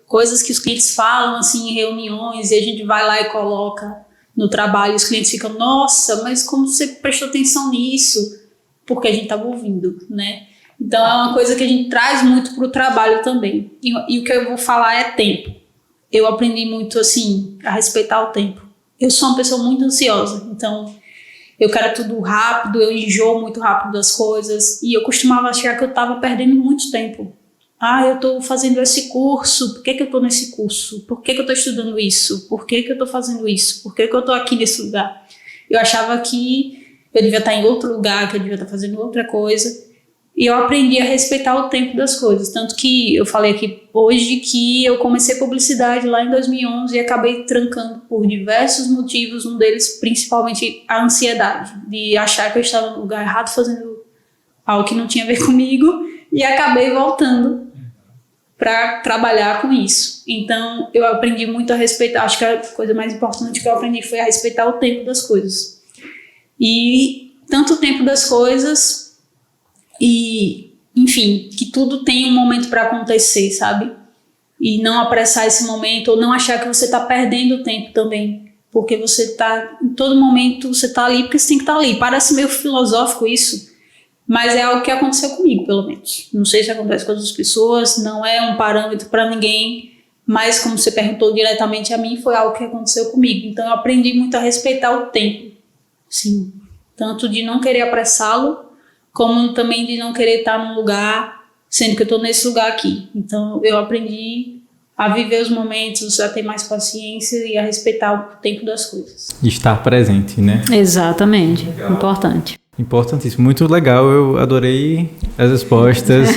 coisas que os clientes falam assim, em reuniões, e a gente vai lá e coloca no trabalho, e os clientes ficam, nossa, mas como você prestou atenção nisso? Porque a gente estava ouvindo, né? Então é uma coisa que a gente traz muito para o trabalho também. E o que eu vou falar é tempo. Eu aprendi muito assim a respeitar o tempo. Eu sou uma pessoa muito ansiosa, então eu quero tudo rápido, eu enjoo muito rápido das coisas e eu costumava achar que eu estava perdendo muito tempo. Eu estou fazendo esse curso, por que eu estou nesse curso? Por que eu estou estudando isso? Por que eu estou fazendo isso? Por que eu estou aqui nesse lugar? Eu achava que eu devia estar em outro lugar, que eu devia estar fazendo outra coisa. E eu aprendi a respeitar o tempo das coisas. Tanto que eu falei aqui hoje que eu comecei publicidade lá em 2011 e acabei trancando por diversos motivos. Um deles, principalmente, a ansiedade. De achar que eu estava no lugar errado fazendo algo que não tinha a ver comigo. E acabei voltando para trabalhar com isso. Então, eu aprendi muito a respeitar. Acho que a coisa mais importante que eu aprendi foi a respeitar o tempo das coisas. E tanto o tempo das coisas... E, enfim, que tudo tem um momento para acontecer, sabe? E não apressar esse momento, ou não achar que você está perdendo tempo também. Porque você está, em todo momento, você está ali porque você tem que estar ali. Parece meio filosófico isso, mas é algo que aconteceu comigo, pelo menos. Não sei se acontece com outras pessoas, não é um parâmetro para ninguém, mas como você perguntou diretamente a mim, foi algo que aconteceu comigo. Então eu aprendi muito a respeitar o tempo, sim. Tanto de não querer apressá-lo, como também de não querer estar num lugar, sendo que eu estou nesse lugar aqui. Então, eu aprendi a viver os momentos, a ter mais paciência e a respeitar o tempo das coisas. E estar presente, né? Exatamente. Legal. Importante. Importantíssimo. Muito legal. Eu adorei as respostas.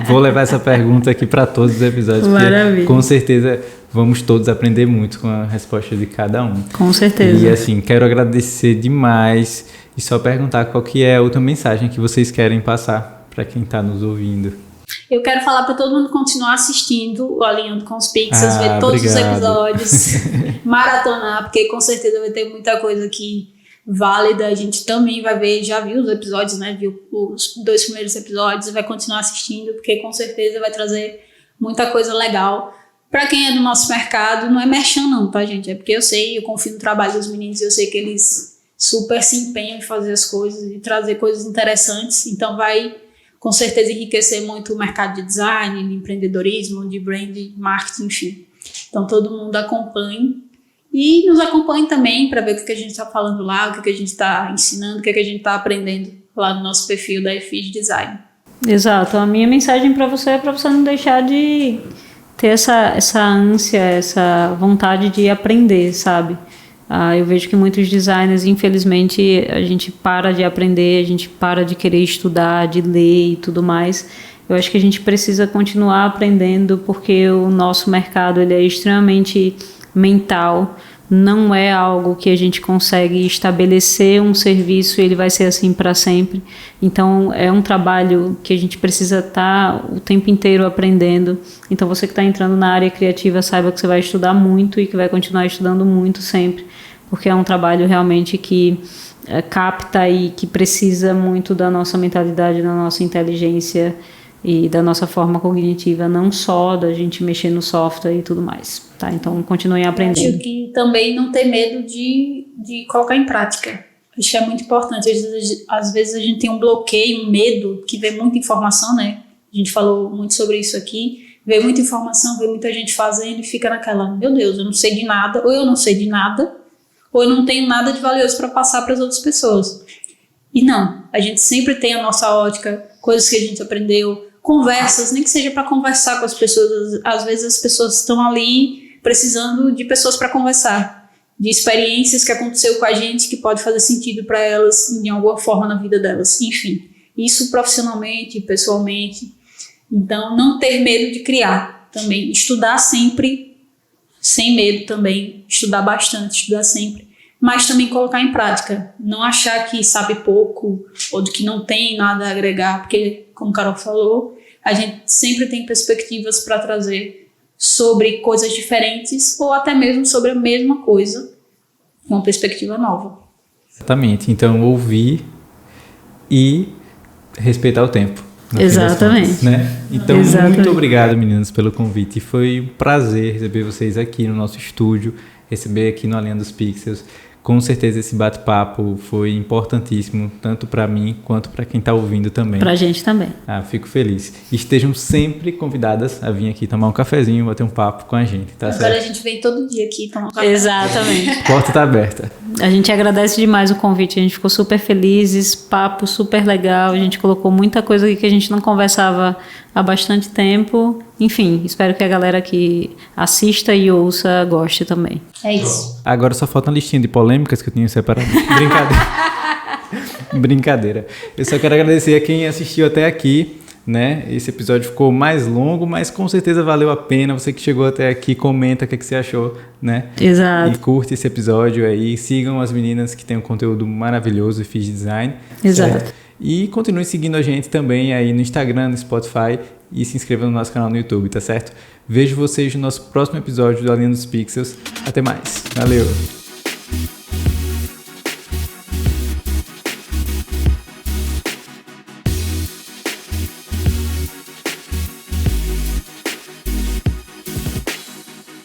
Vou levar essa pergunta aqui para todos os episódios. Maravilha. Com certeza vamos todos aprender muito com a resposta de cada um. Com certeza. E assim, quero agradecer demais e só perguntar qual que é a outra mensagem que vocês querem passar para quem está nos ouvindo. Eu quero falar para todo mundo continuar assistindo o Alinhando com os Pixels, ver todos os episódios, maratonar, porque com certeza vai ter muita coisa que válida. A gente também vai ver, já viu os episódios, né? Viu os 2 primeiros episódios, vai continuar assistindo, porque com certeza vai trazer muita coisa legal. Para quem é do nosso mercado, não é merchan não, tá, gente? É porque eu confio no trabalho dos meninos, eu sei que eles super se empenham em fazer as coisas e trazer coisas interessantes, então vai com certeza enriquecer muito o mercado de design, de empreendedorismo, de brand, marketing, enfim. Então todo mundo acompanhe e nos acompanhe também para ver o que a gente está falando lá, o que a gente está ensinando, o que a gente está aprendendo lá no nosso perfil da EFIS Design. Exato, a minha mensagem para você é para você não deixar de ter essa ânsia, essa vontade de aprender, sabe? Eu vejo que muitos designers, infelizmente, a gente para de aprender, a gente para de querer estudar, de ler e tudo mais. Eu acho que a gente precisa continuar aprendendo porque o nosso mercado ele é extremamente mental, não é algo que a gente consegue estabelecer um serviço e ele vai ser assim para sempre. Então, é um trabalho que a gente precisa estar o tempo inteiro aprendendo. Então, você que está entrando na área criativa, saiba que você vai estudar muito e que vai continuar estudando muito sempre, porque é um trabalho realmente que capta e que precisa muito da nossa mentalidade, da nossa inteligência e da nossa forma cognitiva, não só da gente mexer no software e tudo mais, tá? Então, continuem aprendendo. Acho que também não ter medo de colocar em prática. Acho que é muito importante. Às vezes a gente tem um bloqueio, um medo, que vem muita informação, né? A gente falou muito sobre isso aqui. Vê muita informação, vê muita gente fazendo e fica naquela, meu Deus, eu não sei de nada, ou eu não sei de nada, ou eu não tenho nada de valioso para passar para as outras pessoas. E não, a gente sempre tem a nossa ótica, coisas que a gente aprendeu, conversas, nem que seja para conversar com as pessoas. Às vezes as pessoas estão ali precisando de pessoas para conversar, de experiências que aconteceu com a gente que pode fazer sentido para elas de alguma forma na vida delas. Enfim, isso profissionalmente, pessoalmente. Então, não ter medo de criar também. Estudar sempre, sem medo também. Estudar bastante, estudar sempre. Mas também colocar em prática. Não achar que sabe pouco ou de que não tem nada a agregar, porque, como a Carol falou, a gente sempre tem perspectivas para trazer sobre coisas diferentes ou até mesmo sobre a mesma coisa, uma perspectiva nova. Exatamente. Então, ouvir e respeitar o tempo. Exatamente. Contas, né? Então, Exatamente. Muito obrigado, meninas, pelo convite. Foi um prazer receber vocês aqui no nosso estúdio, receber aqui no Além dos Pixels. Com certeza esse bate-papo foi importantíssimo, tanto para mim quanto para quem está ouvindo também. Pra gente também. Fico feliz. Estejam sempre convidadas a vir aqui tomar um cafezinho, bater um papo com a gente, tá Agora certo? a gente vem todo dia aqui tomar um café. Exatamente. A porta tá aberta. A gente agradece demais o convite, a gente ficou super felizes, papo super legal, a gente colocou muita coisa aqui que a gente não conversava há bastante tempo. Enfim, espero que a galera que assista e ouça goste também. É isso. Agora só falta uma listinha de polêmicas que eu tinha separado. Brincadeira. Eu só quero agradecer a quem assistiu até aqui, né? Esse episódio ficou mais longo, mas com certeza valeu a pena. Você que chegou até aqui, comenta o que você achou, né? Exato. E curte esse episódio aí. Sigam as meninas que têm um conteúdo maravilhoso e FIS Design. Exato. Certo? E continue seguindo a gente também aí no Instagram, no Spotify e se inscreva no nosso canal no YouTube, tá certo? Vejo vocês no nosso próximo episódio do Além dos Pixels. Até mais. Valeu!